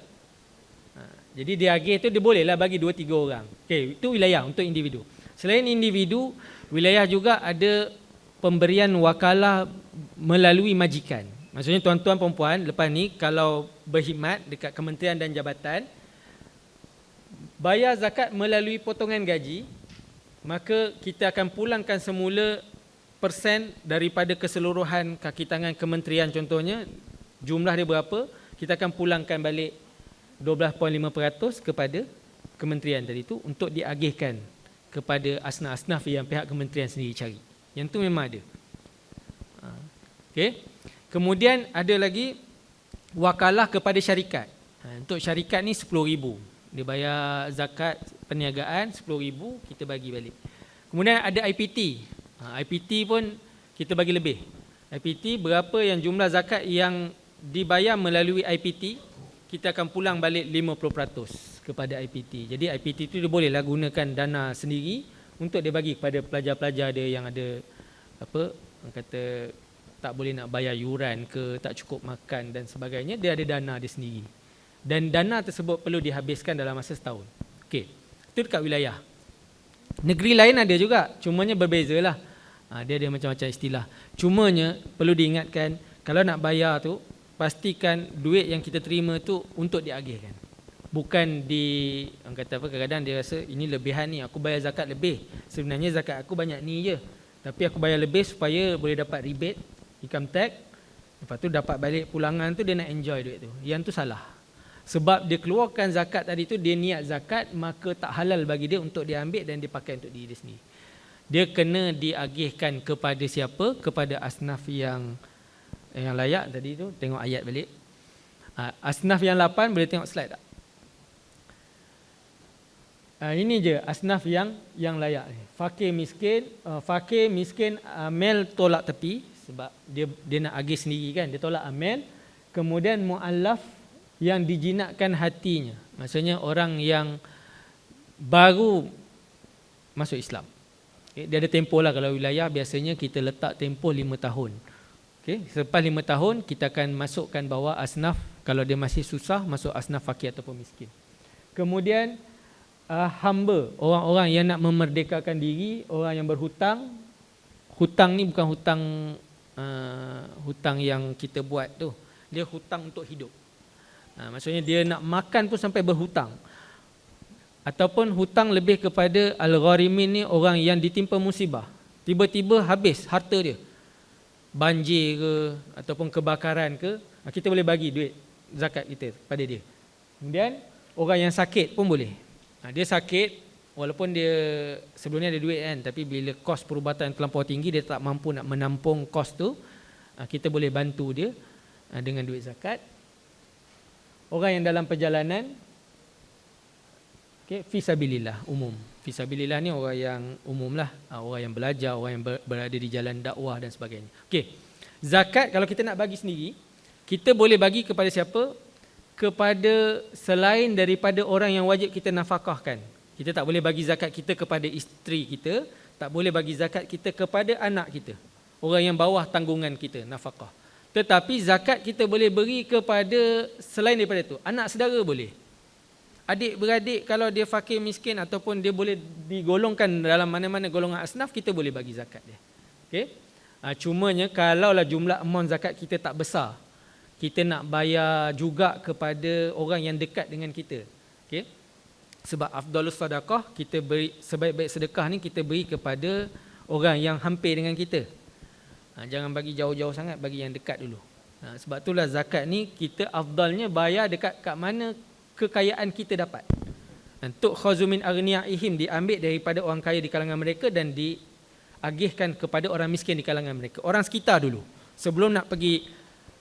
Jadi dia agih tu dia boleh lah bagi 2-3 orang. Okey, itu wilayah untuk individu. Selain individu, wilayah juga ada pemberian wakalah melalui majikan. Maksudnya tuan-tuan perempuan lepas ni kalau berkhidmat dekat kementerian dan jabatan, bayar zakat melalui potongan gaji, maka kita akan pulangkan semula persen daripada keseluruhan kaki tangan kementerian contohnya, jumlah dia berapa, kita akan pulangkan balik 12.5% kepada kementerian tadi tu untuk diagihkan kepada asnaf-asnaf yang pihak kementerian sendiri cari. Yang tu memang ada. Okey. Kemudian ada lagi wakalah kepada syarikat. Untuk syarikat ni 10,000. Dia bayar zakat perniagaan 10,000, kita bagi balik. Kemudian ada IPT. IPT pun kita bagi lebih. IPT berapa yang jumlah zakat yang dibayar melalui IPT, kita akan pulang balik 50% kepada IPT. Jadi IPT tu dia bolehlah gunakan dana sendiri untuk dia bagi kepada pelajar-pelajar dia yang ada apa, orang kata tak boleh nak bayar yuran ke, tak cukup makan dan sebagainya, dia ada dana dia sendiri. Dan dana tersebut perlu dihabiskan dalam masa setahun. Okey, itu dekat wilayah. Negeri lain ada juga, cumanya berbezalah. Dia ada macam-macam istilah. Cumanya perlu diingatkan, kalau nak bayar tu, pastikan duit yang kita terima tu untuk diagihkan. Bukan orang kata apa, kadang-kadang dia rasa ini lebihan ni, aku bayar zakat lebih. Sebenarnya zakat aku banyak ni je, tapi aku bayar lebih supaya boleh dapat rebate, income tax. Lepas tu dapat balik pulangan tu, dia nak enjoy duit tu. Yang tu salah. Sebab dia keluarkan zakat tadi tu, dia niat zakat, maka tak halal bagi dia untuk dia ambil dan dia pakai untuk diri dia sendiri. Dia kena diagihkan kepada siapa? Kepada asnaf yang layak tadi tu. Tengok ayat balik. Asnaf yang 8, boleh tengok slide tak? Ini je asnaf yang layak. Fakir miskin, amil tolak tepi sebab dia nak agih sendiri kan, dia tolak amil. Kemudian muallaf yang dijinakkan hatinya, maksudnya orang yang baru masuk Islam. Dia ada tempoh lah. Kalau wilayah biasanya kita letak tempoh 5 tahun. Selepas 5 tahun kita akan masukkan bawah asnaf. Kalau dia masih susah, masuk asnaf fakir ataupun miskin. Kemudian hamba, orang-orang yang nak memerdekakan diri, orang yang berhutang. Hutang ni bukan hutang yang kita buat tu, dia hutang untuk hidup. Maksudnya dia nak makan pun sampai berhutang. Ataupun hutang lebih kepada al-gharimin ni, orang yang ditimpa musibah, tiba-tiba habis harta dia, banjir ke ataupun kebakaran ke, kita boleh bagi duit zakat kita pada dia. Kemudian orang yang sakit pun boleh. Dia sakit walaupun dia sebelum ni ada duit kan, tapi bila kos perubatan terlampau tinggi, dia tak mampu nak menampung kos tu, kita boleh bantu dia dengan duit zakat. Orang yang dalam perjalanan, fisabilillah, umum. Fisabilillah ni orang yang umum lah, orang yang belajar, orang yang berada di jalan dakwah dan sebagainya. Zakat kalau kita nak bagi sendiri, kita boleh bagi kepada siapa? Kepada selain daripada orang yang wajib kita nafkahkan. Kita tak boleh bagi zakat kita kepada isteri kita, tak boleh bagi zakat kita kepada anak kita, orang yang bawah tanggungan kita nafkah. Tetapi zakat kita boleh beri kepada selain daripada itu. Anak saudara boleh. Adik-beradik kalau dia fakir miskin ataupun dia boleh digolongkan dalam mana-mana golongan asnaf, kita boleh bagi zakat dia. Cumanya kalaulah jumlah amount zakat kita tak besar, kita nak bayar juga kepada orang yang dekat dengan kita. Sebab afdalus sedekah, kita beri, sebaik-baik sedekah ni kita beri kepada orang yang hampir dengan kita. Jangan bagi jauh-jauh sangat, bagi yang dekat dulu. Sebab itulah zakat ni kita afdalnya bayar dekat kat mana kekayaan kita dapat. Untuk khazu min aghniyaihim, diambil daripada orang kaya di kalangan mereka dan agihkan kepada orang miskin di kalangan mereka. Orang sekitar dulu. Sebelum nak pergi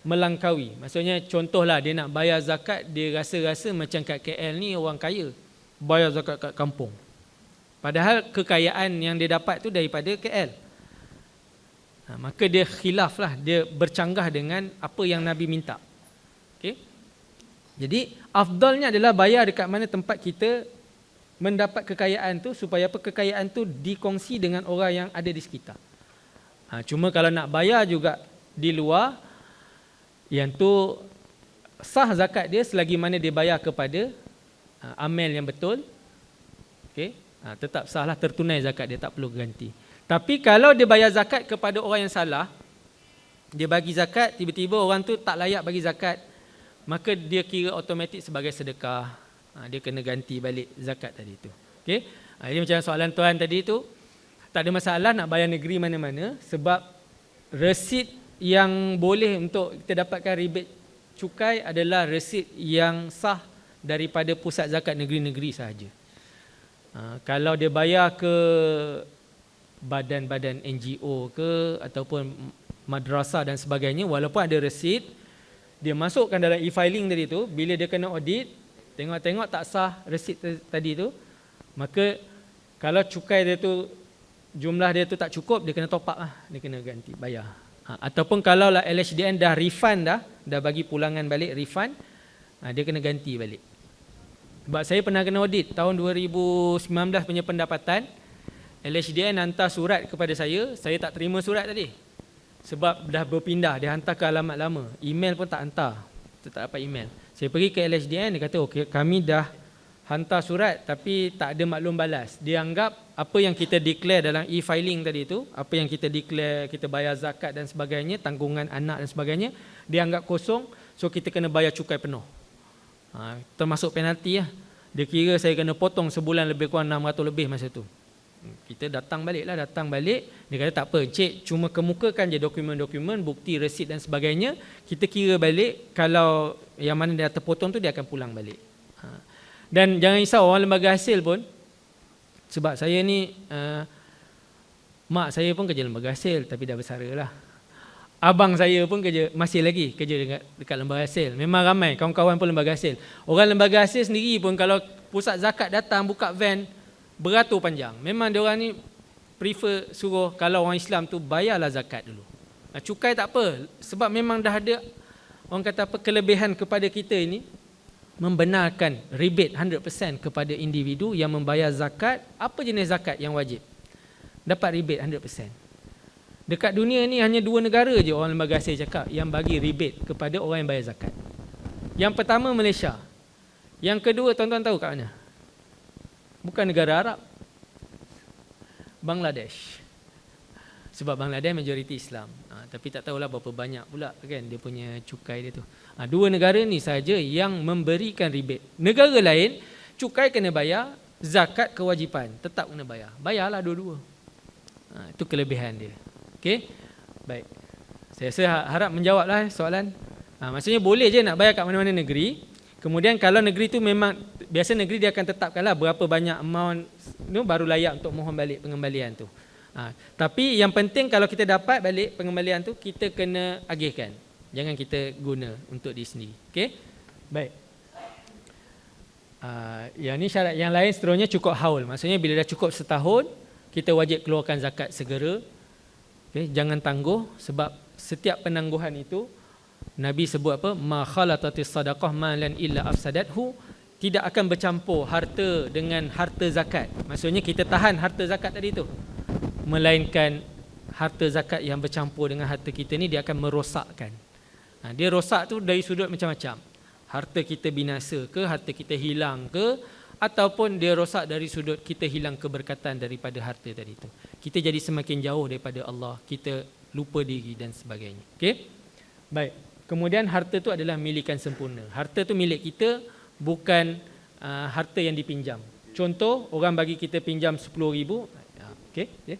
melangkaui. Maksudnya contohlah dia nak bayar zakat, dia rasa-rasa macam kat KL ni orang kaya. Bayar zakat kat kampung. Padahal kekayaan yang dia dapat tu daripada KL. Maka dia khilaf lah, dia bercanggah dengan apa yang Nabi minta. Okay? Jadi afdalnya adalah bayar dekat mana tempat kita mendapat kekayaan tu, supaya apa, kekayaan tu dikongsi dengan orang yang ada di sekitar. Cuma kalau nak bayar juga di luar, yang tu sah zakat dia selagi mana dia bayar kepada amil yang betul. Okay? Tetap sah lah, tertunai zakat dia, tak perlu ganti. Tapi kalau dia bayar zakat kepada orang yang salah, dia bagi zakat, tiba-tiba orang tu tak layak bagi zakat, maka dia kira automatik sebagai sedekah. Dia kena ganti balik zakat tadi tu. Okay? Ini macam soalan tuan tadi tu, tak ada masalah nak bayar negeri mana-mana, sebab resit yang boleh untuk kita dapatkan rebate cukai adalah resit yang sah daripada pusat zakat negeri-negeri sahaja. Kalau dia bayar ke badan-badan NGO ke ataupun madrasah dan sebagainya, walaupun ada resit, dia masukkan dalam e-filing tadi tu, bila dia kena audit, tengok-tengok tak sah resit tadi tu, maka kalau cukai dia tu, jumlah dia tu tak cukup, dia kena top up lah, dia kena ganti, bayar. Ataupun kalau lah LHDN dah refund dah bagi pulangan balik, refund, dia kena ganti balik. Sebab saya pernah kena audit tahun 2019 punya pendapatan, LHDN hantar surat kepada saya tak terima surat tadi. Sebab dah berpindah, dia hantar ke alamat lama. Email pun tak hantar, tak dapat email. Saya pergi ke LHDN, dia kata okey, kami dah hantar surat tapi tak ada maklum balas. Dia anggap apa yang kita declare dalam e-filing tadi tu, apa yang kita declare, kita bayar zakat dan sebagainya, tanggungan anak dan sebagainya, dia anggap kosong, so kita kena bayar cukai penuh. Termasuk penalti lah. Dia kira saya kena potong sebulan lebih kurang 600 lebih masa tu. Kita datang balik, dia kata tak apa cik, cuma kemukakan je dokumen-dokumen, bukti, resit dan sebagainya, kita kira balik, kalau yang mana dia terpotong tu dia akan pulang balik. Dan jangan risau orang lembaga hasil pun, sebab saya ni mak saya pun kerja lembaga hasil tapi dah bersara lah. Abang saya pun masih lagi kerja dekat lembaga hasil. Memang ramai kawan-kawan pun lembaga hasil. Orang lembaga hasil sendiri pun kalau pusat zakat datang buka van, beratur panjang. Memang dia orang ni prefer suruh kalau orang Islam tu bayarlah zakat dulu. Cukai tak apa, sebab memang dah ada orang kata apa, kelebihan kepada kita ini membenarkan rebate 100% kepada individu yang membayar zakat. Apa jenis zakat yang wajib dapat rebate 100%. Dekat dunia ni hanya 2 negara je orang lembaga hasil cakap yang bagi rebate kepada orang yang bayar zakat. Yang pertama Malaysia. Yang kedua tuan-tuan tahu kat mana? Bukan negara Arab, Bangladesh. Sebab Bangladesh majoriti Islam. Tapi tak tahulah berapa banyak pula kan dia punya cukai dia tu. 2 negara ni saja yang memberikan rebate. Negara lain cukai kena bayar, zakat kewajipan, tetap kena bayar. Bayarlah dua-dua. Itu kelebihan dia. Okey. Baik. Saya rasa harap menjawablah soalan. Maksudnya boleh je nak bayar kat mana-mana negeri. Kemudian kalau negeri tu memang, biasa negeri dia akan tetapkanlah berapa banyak amount tu baru layak untuk mohon balik pengembalian tu. Tapi yang penting kalau kita dapat balik pengembalian tu, kita kena agihkan. Jangan kita guna untuk diri sendiri. Okey? Baik. Yang ni syarat yang lain seterusnya cukup haul. Maksudnya bila dah cukup setahun, kita wajib keluarkan zakat segera. Okay? Jangan tangguh, sebab setiap penangguhan itu Nabi sebut apa? Ma khalatatis sadaqah malan illa afsadathu. Tidak akan bercampur harta dengan harta zakat. Maksudnya kita tahan harta zakat tadi tu. Melainkan harta zakat yang bercampur dengan harta kita ni dia akan merosakkan. Dia rosak tu dari sudut macam-macam. Harta kita binasa ke, harta kita hilang ke, ataupun dia rosak dari sudut kita hilang keberkatan daripada harta tadi tu. Kita jadi semakin jauh daripada Allah, kita lupa diri dan sebagainya. Okey? Baik. Kemudian harta tu adalah milikan sempurna. Harta tu milik kita, bukan harta yang dipinjam. Contoh, orang bagi kita pinjam 10,000. Okey? Okay.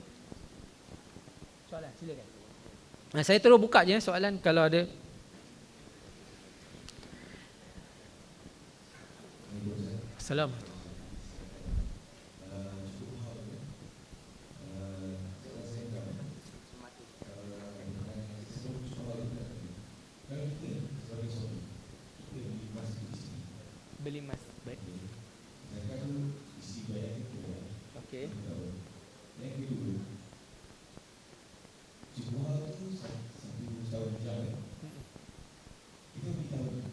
Soalan, silakan. Saya terus buka je soalan kalau ada. Assalamualaikum. Beli emas. Baik. Zakat tu isi bayar kita. Okey. Yang kedua, jual tu satu tahun jalan. Kita beli tahun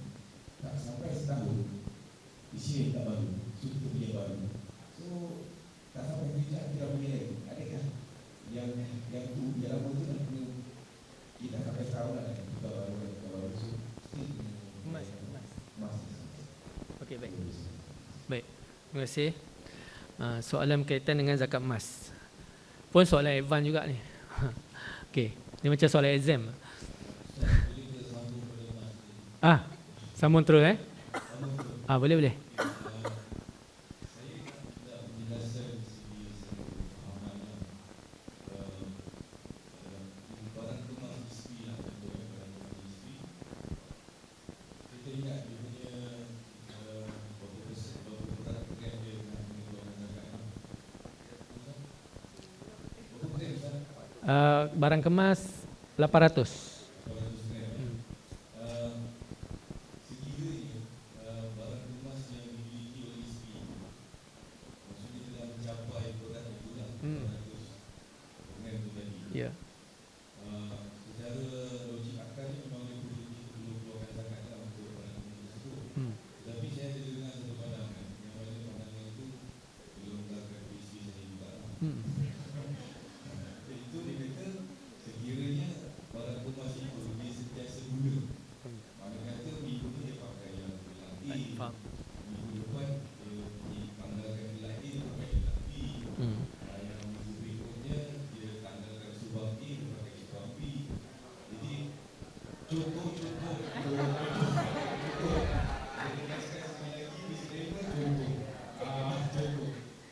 tak sampai setahun. Isi tak baru, so kita beli yang baru. So tak sampai sekejap kita dah beli lagi. Adakah yang tu yang lama tu nak kena kita sampai setahun lah kita baru so still Emas. emas. Okey, baik. Baik. Terima kasih. Soalan berkaitan dengan zakat emas. Pun soalan advance juga ni. Okey, ni macam soalan exam. Sambung terus boleh. Barang kemas 800. Sekiranya barang kemas yang dimiliki oleh isteri, maksudnya telah mencapai berat itulah 800 tu tadi. Ya. Secara logik akalnya memang dia perlu keluarkan zakat lah untuk barang kemas tersebut. Tapi saya ada dengar satu pandangan, yang mana pandangan itu belum zakat ke isteri saya juga lah. Itu dia kata sekiranya barang kemas itu dia sentiasa guna, mana kata minggu ni dia pakai yang lelaki, minggu depan dia tanggalkan lelaki, dia pakai lelaki, yang minggu berikutnya dia tanggalkan subabi, dia pakai subabi. Jadi contoh saya tegaskan sekali lagi disclaimer contoh.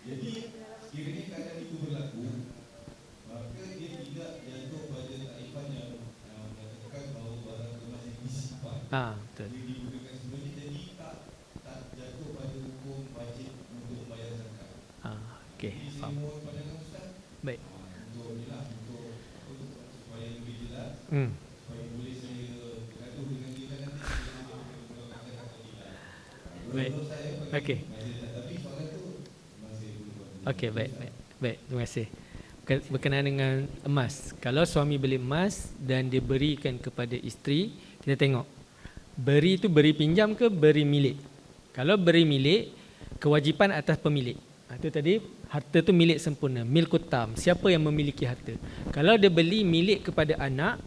Jadi sekiranya keadaan itu berlaku, maka dia tidak jatuh pada takrifan yang mengatakan bahawa barang kemas yang disimpan Betul. dia digunakan sebenarnya, jadi tak jatuh pada hukum wajib untuk bayar zakat. Okey, Jadi saya faham. mohon pandangan Ustaz Baik. untuk supaya lebih jelas, supaya boleh saya bergaduh dengan dia nanti kita menggunakan zakat atau tidak. Baik. Menurut saya Okey. tapi soalan tu masih belum. Okey, baik. Terima kasih. Berkenaan dengan emas. Kalau suami beli emas dan dia berikan kepada isteri, kita tengok. Beri tu beri pinjam ke beri milik? Kalau beri milik, kewajipan atas pemilik. Itu tadi, harta tu milik sempurna, milkut tam. Siapa yang memiliki harta? Kalau dia beli milik kepada anak,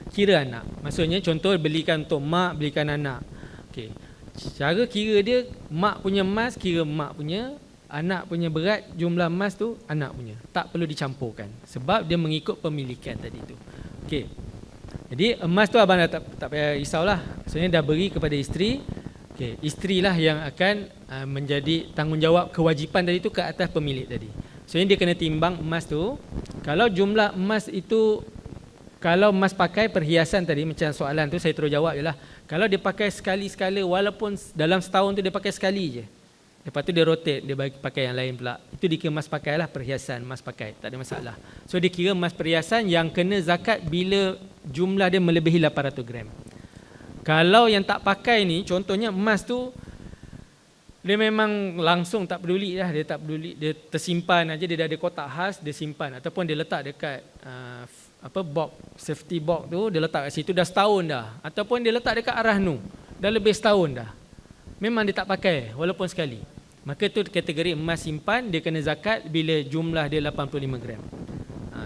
kira anak. Maksudnya contoh belikan untuk mak, belikan anak. Okey. Cara kira dia, mak punya emas kira mak punya, anak punya berat, jumlah emas tu anak punya. Tak perlu dicampurkan sebab dia mengikut pemilikan tadi tu. Okey. Jadi emas tu abang dah tak payah risaulah. Maksudnya dah beri kepada isteri. Okey, isterilah yang akan menjadi tanggungjawab kewajipan tadi tu ke atas pemilik tadi. Maksudnya dia kena timbang emas tu. Kalau jumlah emas itu, kalau emas pakai perhiasan tadi macam soalan tu saya terus jawab ialah kalau dia pakai sekali-sekala walaupun dalam setahun tu dia pakai sekali je. Lepas tu dia rotate, dia bagi pakai yang lain pula. Itu dikira emas pakai lah, perhiasan emas pakai, tak ada masalah. So dia kira emas perhiasan yang kena zakat bila jumlah dia melebihi 800 gram. Kalau yang tak pakai ni, contohnya emas tu dia memang langsung tak peduli dah, dia tak peduli, dia tersimpan aja, dia dah ada kotak khas, dia simpan ataupun dia letak dekat box, safety box tu, dia letak kat situ dah setahun dah, ataupun dia letak dekat Arahnu dah lebih setahun dah. Memang dia tak pakai walaupun sekali. Maka tu kategori emas simpan, dia kena zakat bila jumlah dia 85 gram.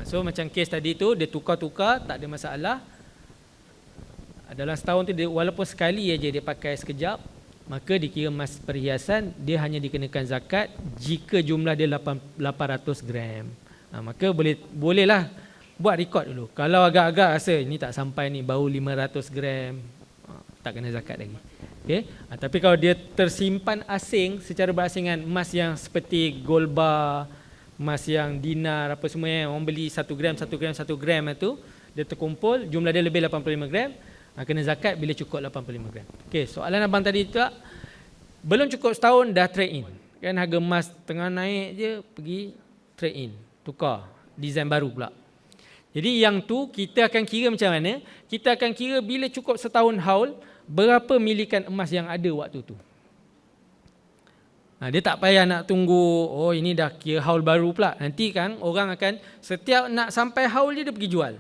So macam kes tadi tu, dia tukar-tukar, tak ada masalah. Dalam setahun tu, dia, walaupun sekali aja dia pakai sekejap, maka dikira emas perhiasan, dia hanya dikenakan zakat jika jumlah dia 800 gram. Maka bolehlah buat rekod dulu. Kalau agak-agak rasa ni tak sampai ni, baru 500 gram, tak kena zakat lagi. Okay? Tapi kalau dia tersimpan asing secara berasingan, emas yang seperti gold bar, emas yang dinar, apa semua yang orang beli 1 gram itu, dia terkumpul, jumlah dia lebih 85 gram, kena zakat bila cukup 85 gram. Okay, soalan abang tadi juga, belum cukup setahun dah trade in. Kan harga emas tengah naik je, pergi trade in, tukar, design baru pula. Jadi yang tu kita akan kira macam mana? Kita akan kira bila cukup setahun haul, berapa milikan emas yang ada waktu tu. Dia tak payah nak tunggu, oh ini dah kira haul baru pula. Nanti kan orang akan setiap nak sampai haul dia pergi jual.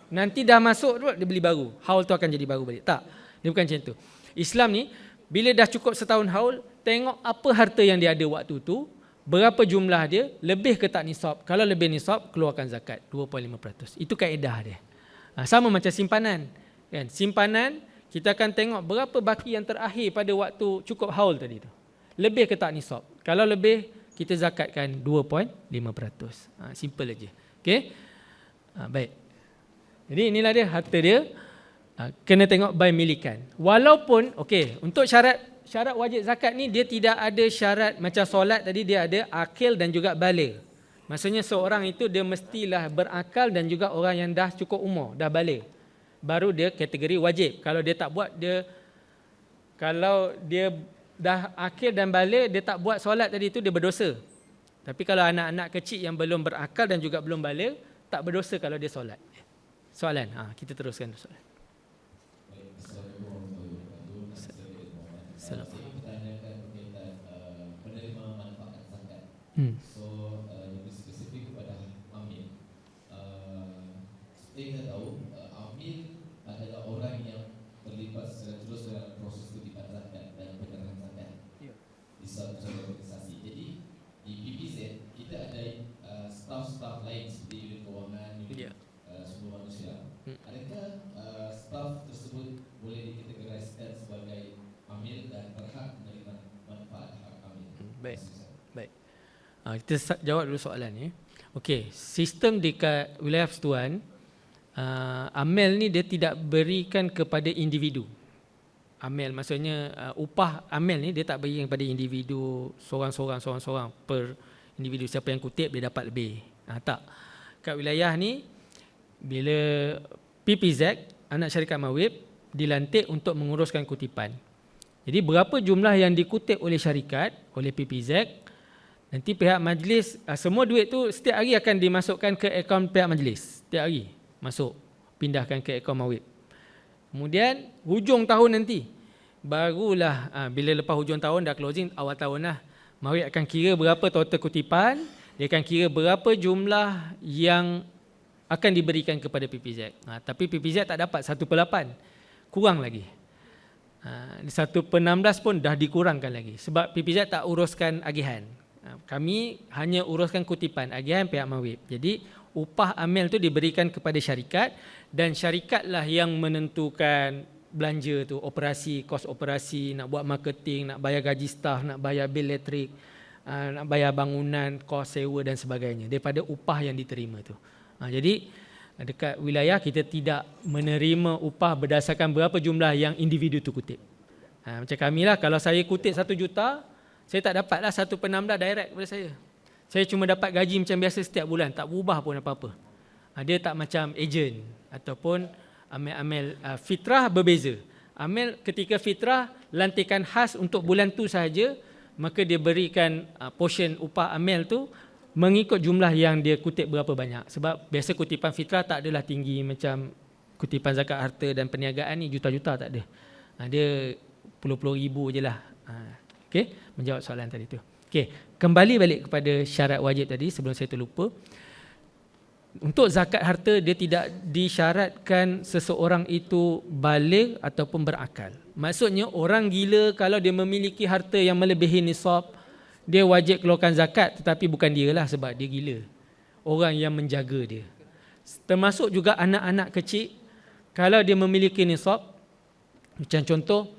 Nanti dah masuk tu dia beli baru. Haul tu akan jadi baru balik. Tak, dia bukan macam tu. Islam ni bila dah cukup setahun haul, tengok apa harta yang dia ada waktu tu, berapa jumlah dia, lebih ke tak nisab. Kalau lebih nisab, keluarkan zakat 2.5%. Itu kaedah dia. Sama macam simpanan. Kan? Simpanan, kita akan tengok berapa baki yang terakhir pada waktu cukup haul tadi tu. Lebih ke tak nisab. Kalau lebih, kita zakatkan 2.5%. Simple aja. Okey? Baik. Jadi inilah dia harta dia. Kena tengok by milikan. Walaupun, okey, untuk syarat wajib zakat ni dia tidak ada syarat macam solat tadi, dia ada akil dan juga baligh. Maksudnya seorang itu dia mestilah berakal dan juga orang yang dah cukup umur, dah baligh. Baru dia kategori wajib. Kalau dia tak buat, kalau dia dah akil dan baligh, dia tak buat solat tadi tu, dia berdosa. Tapi kalau anak-anak kecil yang belum berakal dan juga belum baligh, tak berdosa kalau dia solat. Soalan, kita teruskan soalan. Saya bertanyakan berkaitan penerima manfaat zakat. So lebih spesifik kepada amil. Kita tahu amil adalah orang yang terlibat secara terus dalam proses kutipan zakat dan penyerahan zakat di suatu organisasi. Jadi di PPZ kita ada staf-staf lain seperti unit kewangan, unit sumber manusia. Adakah staf tersebut boleh dikategoriskan sebagai amil dan berhak menerima manfaat hak amil? Baik. Kita jawab dulu soalan ni. Okey, sistem dekat wilayah persekutuan, amil ni dia tidak berikan kepada individu. Amil maksudnya upah amil ni dia tak berikan kepada individu seorang-seorang per individu. Siapa yang kutip dia dapat lebih. Tak. Kat wilayah ni bila PPZ, anak syarikat mawib, dilantik untuk menguruskan kutipan. Jadi berapa jumlah yang dikutip oleh syarikat, oleh PPZ, nanti pihak majlis, semua duit tu setiap hari akan dimasukkan ke akaun pihak majlis. Setiap hari masuk, pindahkan ke akaun mawib. Kemudian hujung tahun nanti, barulah bila lepas hujung tahun dah closing, awal tahun lah, mawib akan kira berapa total kutipan, dia akan kira berapa jumlah yang akan diberikan kepada PPZ. Tapi PPZ tak dapat 1/8, kurang lagi. 1/16 pun dah dikurangkan lagi. Sebab PPZ tak uruskan agihan. Kami hanya uruskan kutipan, agihan pihak mawib. Jadi upah amil tu diberikan kepada syarikat dan syarikatlah yang menentukan belanja tu, operasi, kos operasi, nak buat marketing, nak bayar gaji staf, nak bayar bil elektrik, nak bayar bangunan, kos sewa dan sebagainya daripada upah yang diterima tu. Jadi dekat wilayah kita tidak menerima upah berdasarkan berapa jumlah yang individu tu kutip. Macam kami lah, kalau saya kutip 1 juta, saya tak dapatlah 1/16 direct kepada saya. Saya cuma dapat gaji macam biasa setiap bulan, tak berubah pun apa-apa. Dia tak macam ejen ataupun amil fitrah berbeza. Amil ketika fitrah lantikan khas untuk bulan tu sahaja, maka dia berikan portion upah amil tu mengikut jumlah yang dia kutip berapa banyak. Sebab biasa kutipan fitrah tak adalah tinggi macam kutipan zakat harta dan perniagaan ni juta-juta tak ada. Dia puluh-puluh ribu je lah. Okey, menjawab soalan tadi tu. Okey, kembali balik kepada syarat wajib tadi sebelum saya terlupa. Untuk zakat harta dia tidak disyaratkan seseorang itu baligh ataupun berakal. Maksudnya orang gila kalau dia memiliki harta yang melebihi nisab, dia wajib keluarkan zakat, tetapi bukan dia lah sebab dia gila. Orang yang menjaga dia. Termasuk juga anak-anak kecil, kalau dia memiliki nisab, macam contoh,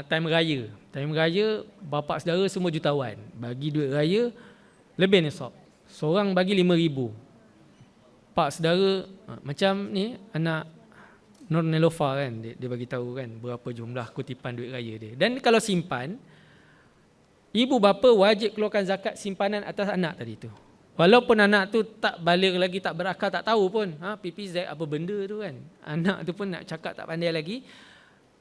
time raya. Time raya, bapa saudara semua jutawan. Bagi duit raya, lebih nisab. Seorang bagi 5,000. Pak saudara, macam ni, anak Nur Nelofa kan, dia bagi tahu kan, berapa jumlah kutipan duit raya dia. Dan kalau simpan, ibu bapa wajib keluarkan zakat simpanan atas anak tadi tu. Walaupun anak tu tak balik lagi, tak berakal, tak tahu pun PPZ apa benda tu kan. Anak tu pun nak cakap tak pandai lagi,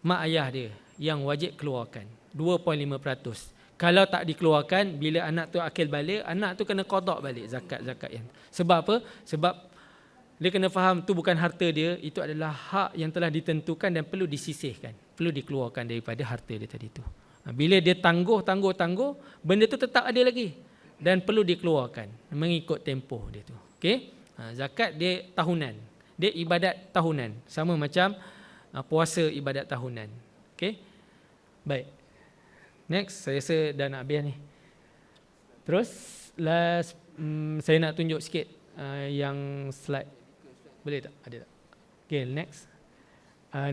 mak ayah dia yang wajib keluarkan 2.5%. Kalau tak dikeluarkan, bila anak tu akil balik, anak tu kena qada balik zakat-zakat yang. Sebab apa? Sebab dia kena faham tu bukan harta dia, itu adalah hak yang telah ditentukan dan perlu disisihkan, perlu dikeluarkan daripada harta dia tadi tu. Bila dia tangguh, benda tu tetap ada lagi dan perlu dikeluarkan mengikut tempoh dia tu. Okey. Zakat dia tahunan. Dia ibadat tahunan. Sama macam puasa ibadat tahunan. Okey. Baik. Next, saya rasa dah nak habis ni. Terus last saya nak tunjuk sikit yang slide. Boleh tak? Ada tak? Okey, next.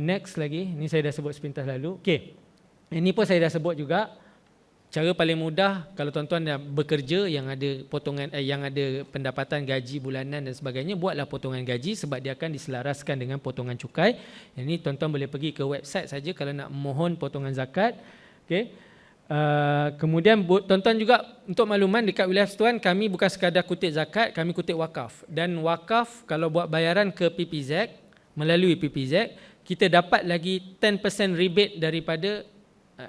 Next lagi, ni saya dah sebut sepintas lalu. Okey. Ini pun saya dah sebut juga. Cara paling mudah kalau tuan-tuan dah bekerja yang ada potongan yang ada pendapatan gaji bulanan dan sebagainya, buatlah potongan gaji sebab dia akan diselaraskan dengan potongan cukai. Yang ni tuan-tuan boleh pergi ke website saja kalau nak mohon potongan zakat. Okey. Kemudian tuan-tuan juga untuk makluman dekat wilayah Persekutuan kami bukan sekadar kutip zakat, kami kutip wakaf. Dan wakaf kalau buat bayaran ke PPZ melalui PPZ, kita dapat lagi 10% rebate daripada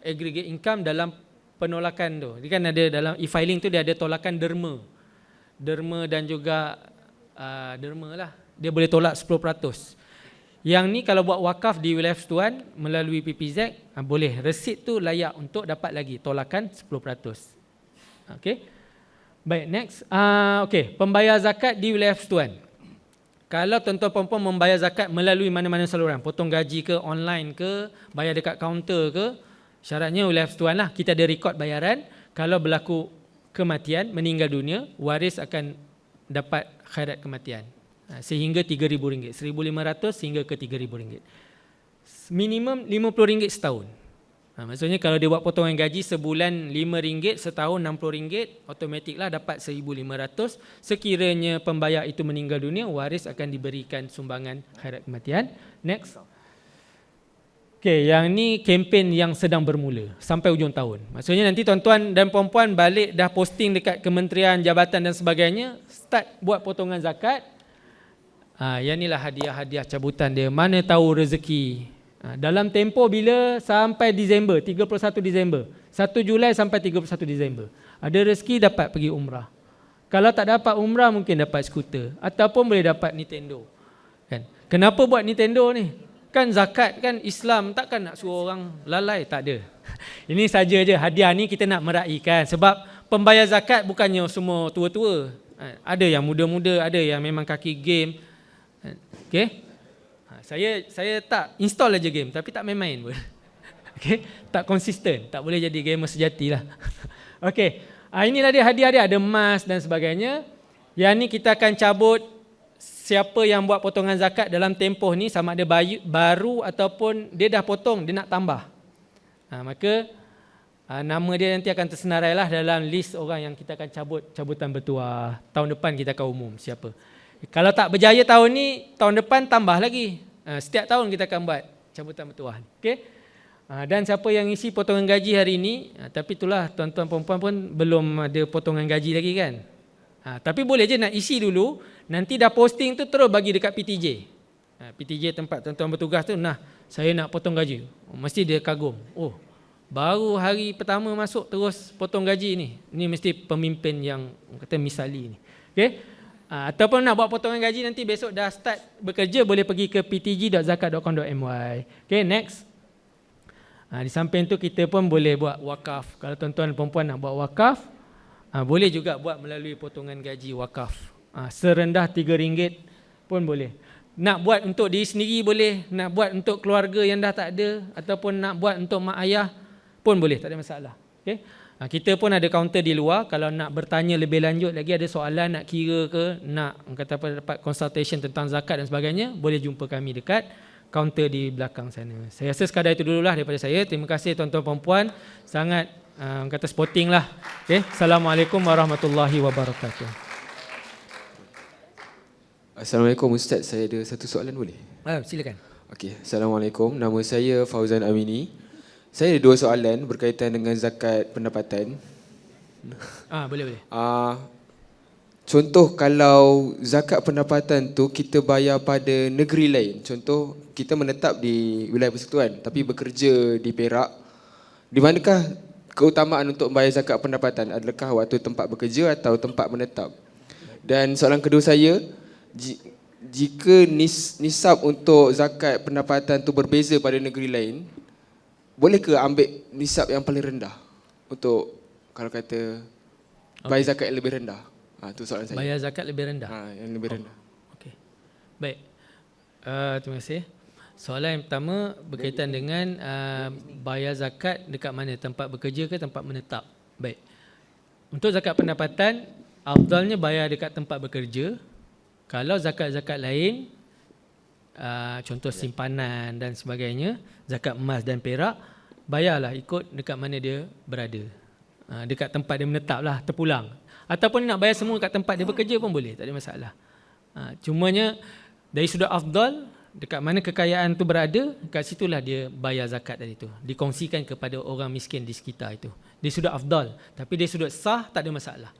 aggregate income dalam penolakan tu. Dia kan ada dalam e-filing tu dia ada tolakan derma. Derma dan juga derma lah. Dia boleh tolak 10%. Yang ni kalau buat wakaf di wilayah Persekutuan melalui PPZ, boleh. Resit tu layak untuk dapat lagi tolakan 10%. Okey. Baik, next. Okey, pembayar zakat di wilayah Persekutuan. Kalau tuan-tuan puan-puan membayar zakat melalui mana-mana saluran, potong gaji ke, online ke, bayar dekat kaunter ke, syaratnya wilayah Persekutuan lah. Kita ada rekod bayaran. Kalau berlaku kematian, meninggal dunia, waris akan dapat khairat kematian. Sehingga RM3,000. 1,500 hingga ke RM3,000. Minimum RM50 setahun. Maksudnya kalau dia buat potongan gaji sebulan RM5, setahun RM60, automatiklah dapat RM1,500. Sekiranya pembayar itu meninggal dunia, waris akan diberikan sumbangan khairat kematian. Next. Okey, yang ni kempen yang sedang bermula sampai hujung tahun. Maksudnya nanti tuan-tuan dan puan-puan balik dah posting dekat kementerian, jabatan dan sebagainya, start buat potongan zakat. Yang inilah hadiah-hadiah cabutan dia. Mana tahu rezeki. Dalam tempoh bila sampai Disember, 31 Disember. 1 Julai sampai 31 Disember. Ada rezeki dapat pergi umrah. Kalau tak dapat umrah mungkin dapat skuter. Ataupun boleh dapat Nintendo. Kan? Kenapa buat Nintendo ni? Kan zakat kan Islam, takkan nak suruh orang lalai. Tak ada. Ini saja je hadiah ni kita nak meraihkan. Sebab pembayar zakat bukannya semua tua-tua. Ada yang muda-muda, ada yang memang kaki game. Okey. Saya tak install aja game tapi tak main-main pun. Okey, tak konsisten, tak boleh jadi gamer sejati lah. Okey. Inilah dia hadiah dia, ada emas dan sebagainya. Yang ni kita akan cabut siapa yang buat potongan zakat dalam tempoh ni, sama ada baru ataupun dia dah potong, dia nak tambah. Maka nama dia nanti akan tersenarailah dalam list orang yang kita akan cabut cabutan bertuah. Tahun depan kita akan umum siapa. Kalau tak berjaya tahun ni, tahun depan tambah lagi. Setiap tahun kita akan buat cabutan bertuah. Okey. Dan siapa yang isi potongan gaji hari ini, tapi itulah tuan-tuan perempuan pun belum ada potongan gaji lagi kan. Tapi boleh je nak isi dulu, nanti dah posting tu terus bagi dekat PTJ. PTJ tempat tuan-tuan bertugas tu, nah saya nak potong gaji. Mesti dia kagum. Oh, baru hari pertama masuk terus potong gaji ni. Ni mesti pemimpin yang kata misali ni. Okey. Ataupun nak buat potongan gaji nanti besok dah start bekerja, boleh pergi ke ptg.zakat.com.my. Okay, next. Di samping tu kita pun boleh buat wakaf. Kalau tuan-tuan perempuan nak buat wakaf, boleh juga buat melalui potongan gaji wakaf. Serendah RM3 pun boleh. Nak buat untuk diri sendiri boleh, nak buat untuk keluarga yang dah tak ada, ataupun nak buat untuk mak ayah pun boleh, tak ada masalah. Okay? Kita pun ada kaunter di luar. Kalau nak bertanya lebih lanjut lagi, ada soalan nak kira ke, nak kata apa, dapat consultation tentang zakat dan sebagainya, boleh jumpa kami dekat kaunter di belakang sana. Saya rasa sekadar itu dululah daripada saya. Terima kasih tuan-tuan perempuan, sangat kata sporting lah. Okay. Assalamualaikum warahmatullahi wabarakatuh. Assalamualaikum Ustaz, saya ada satu soalan boleh? Silakan. Okey, Assalamualaikum. Nama saya Fauzan Amini. Saya ada 2 soalan berkaitan dengan zakat pendapatan. Boleh. Contoh kalau zakat pendapatan tu kita bayar pada negeri lain. Contoh kita menetap di wilayah Persekutuan tapi bekerja di Perak. Di manakah keutamaan untuk membayar zakat pendapatan? Adakah waktu tempat bekerja atau tempat menetap? Dan soalan kedua saya, jika nisab untuk zakat pendapatan tu berbeza pada negeri lain, boleh ke ambil nisab yang paling rendah untuk kalau kata bayar zakat yang lebih rendah? Itu soalan saya. Bayar zakat lebih rendah. Yang lebih rendah. Okey. Baik. Terima kasih. Soalan yang pertama berkaitan dengan bayar zakat dekat mana? Tempat bekerja ke tempat menetap? Baik. Untuk zakat pendapatan, afdalnya bayar dekat tempat bekerja. Kalau zakat-zakat lain, contoh simpanan dan sebagainya, zakat emas dan perak, bayarlah ikut dekat mana dia berada. Dekat tempat dia menetap lah, terpulang. Ataupun nak bayar semua dekat tempat dia bekerja pun boleh, tak ada masalah. Cumanya dari sudut afdal, dekat mana kekayaan tu berada, kat situlah dia bayar zakat tadi tu. Dikongsikan kepada orang miskin di sekitar itu. Dia sudut afdal, tapi dia sudut sah, tak ada masalah.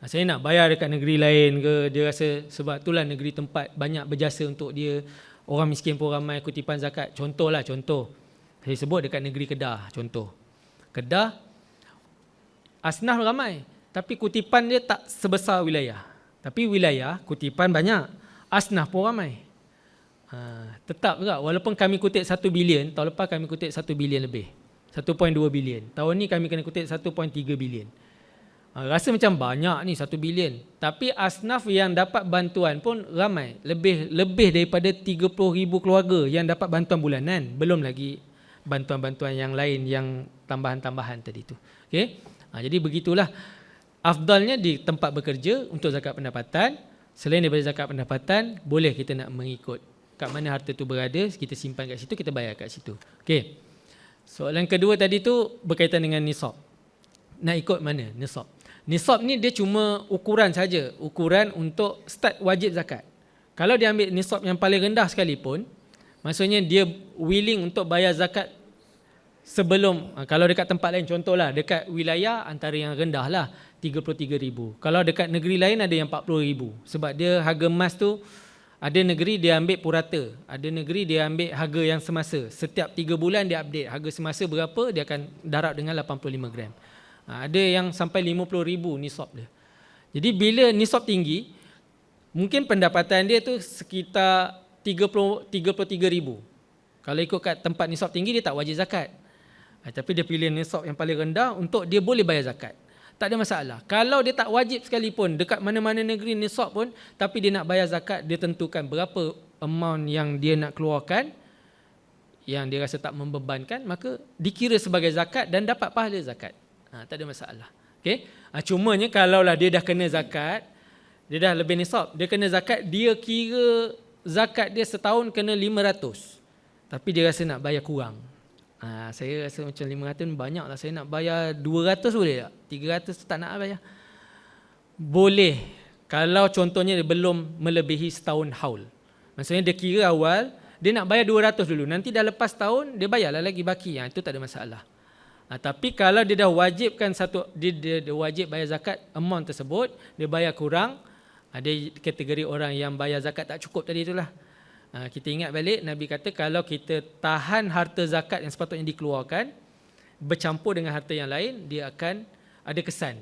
Saya nak bayar dekat negeri lain ke, dia rasa sebab itulah negeri tempat banyak berjasa untuk dia, orang miskin pun ramai kutipan zakat. Contoh, saya sebut dekat negeri Kedah, contoh. Kedah, asnaf ramai, tapi kutipan dia tak sebesar wilayah. Tapi wilayah, kutipan banyak, asnaf pun ramai. Tetap juga, walaupun kami kutip 1 bilion, tahun lepas kami kutip 1 bilion lebih. 1.2 bilion. Tahun ni kami kena kutip 1.3 bilion. Rasa macam banyak ni 1 bilion. Tapi asnaf yang dapat bantuan pun ramai. Lebih daripada 30,000 keluarga yang dapat bantuan bulanan. Belum lagi bantuan-bantuan yang lain yang tambahan-tambahan tadi tu. Okay? Jadi begitulah. Afdalnya di tempat bekerja untuk zakat pendapatan. Selain daripada zakat pendapatan, boleh kita nak mengikut kat mana harta tu berada, kita simpan kat situ, kita bayar kat situ. Okey. Soalan kedua tadi tu berkaitan dengan nisab. Nak ikut mana nisab? Nisab ni dia cuma ukuran saja, ukuran untuk start wajib zakat. Kalau dia ambil nisab yang paling rendah sekalipun, maksudnya dia willing untuk bayar zakat sebelum, kalau dekat tempat lain, contohlah dekat wilayah antara yang rendah lah 33,000. Kalau dekat negeri lain ada yang 40,000. Sebab dia harga emas tu, ada negeri dia ambil purata, ada negeri dia ambil harga yang semasa. Setiap 3 bulan dia update harga semasa berapa, dia akan darab dengan 85 gram. Ada yang sampai 50,000 nisab dia. Jadi bila nisab tinggi, mungkin pendapatan dia tu sekitar 33,000. Kalau ikut kat tempat nisab tinggi, dia tak wajib zakat. Tapi dia pilih nisab yang paling rendah untuk dia boleh bayar zakat. Tak ada masalah. Kalau dia tak wajib sekalipun, dekat mana-mana negeri nisab pun, tapi dia nak bayar zakat, dia tentukan berapa amount yang dia nak keluarkan, yang dia rasa tak membebankan, maka dikira sebagai zakat dan dapat pahala zakat. Tak ada masalah. Okay? Cumanya kalaulah dia dah kena zakat, dia dah lebih nisab, dia kena zakat, dia kira zakat dia setahun kena 500. Tapi dia rasa nak bayar kurang. Saya rasa macam 500 banyak lah. Saya nak bayar 200 boleh tak? 300 tak nak bayar. Boleh. Kalau contohnya dia belum melebihi setahun haul. Maksudnya dia kira awal, dia nak bayar 200 dulu. Nanti dah lepas tahun, dia bayarlah lagi baki. Itu tak ada masalah. Tapi kalau dia dah wajibkan dia wajib bayar zakat amount tersebut, dia bayar kurang, ada kategori orang yang bayar zakat tak cukup tadi itulah. Kita ingat balik, Nabi kata kalau kita tahan harta zakat yang sepatutnya dikeluarkan, bercampur dengan harta yang lain, dia akan ada kesan.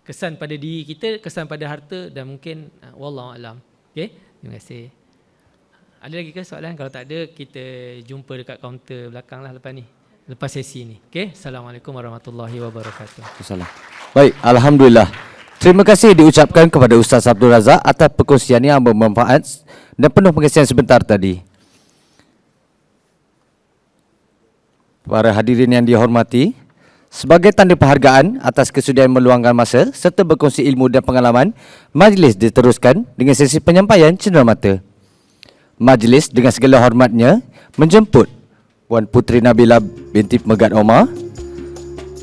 Kesan pada diri kita, kesan pada harta dan mungkin wallahu alam. Okay? Terima kasih. Ada lagi ke soalan? Kalau tak ada, kita jumpa dekat kaunter belakang lah lepas ni. Lepas sesi ni. Okay? Assalamualaikum warahmatullahi wabarakatuh. Assalamualaikum. Baik, Alhamdulillah. Terima kasih diucapkan kepada Ustaz Abdul Razak atas perkongsian yang bermanfaat dan penuh pengisian sebentar tadi. Para hadirin yang dihormati, sebagai tanda penghargaan atas kesudian meluangkan masa serta berkongsi ilmu dan pengalaman, majlis diteruskan dengan sesi penyampaian cenderamata. Majlis dengan segala hormatnya menjemput Puan Puteri Nabila binti Megat Omar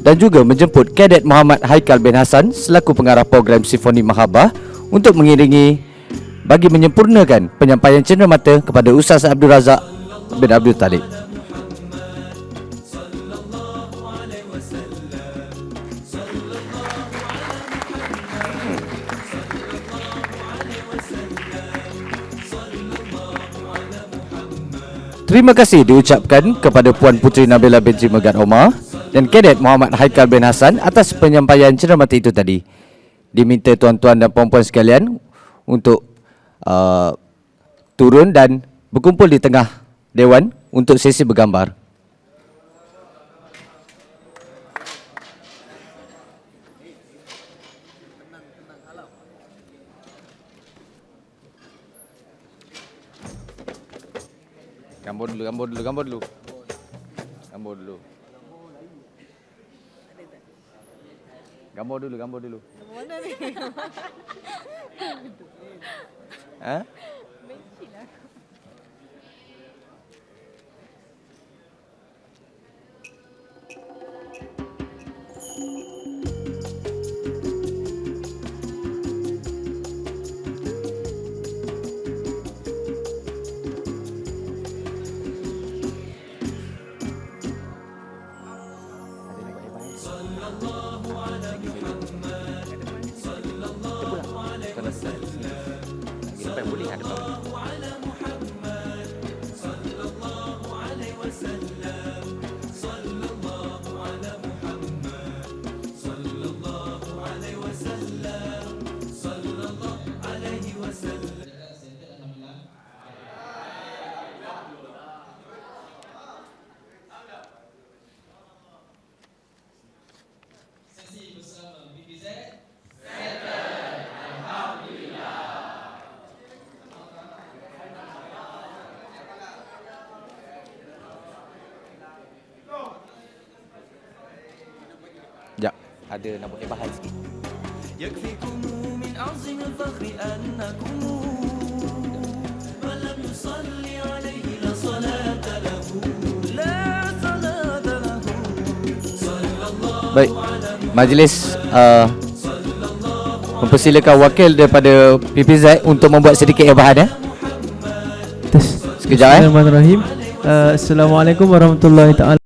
dan juga menjemput Kadet Muhammad Haikal bin Hassan selaku pengarah program Simfoni Mahabbah untuk mengiringi bagi menyempurnakan penyampaian cenderamata kepada Ustaz Abdul Razak bin Abdul Talib. Terima kasih diucapkan kepada Puan Puteri Nabila binti Megat Omar dan Kadet Muhammad Haikal bin Hassan atas penyampaian cenderamata itu tadi. Diminta tuan-tuan dan puan-puan sekalian untuk turun dan berkumpul di tengah dewan untuk sesi bergambar. Gambar dulu. Gambar dulu. Mana ni? Ha? Benci lah aku. Sesi bersama BPZ. Sekejap. Ada nak buat bahan sikit. يكفيكم من عظيم الفخر أنكم من لم يصلي عليه لا صلاة له لا صلاة له صلى الله Baik. Majlis mempersilakan wakil daripada PPZ untuk membuat sedikit bahan ya. Sekejap Bismillahirrahmanirrahim. Assalamualaikum warahmatullahi taala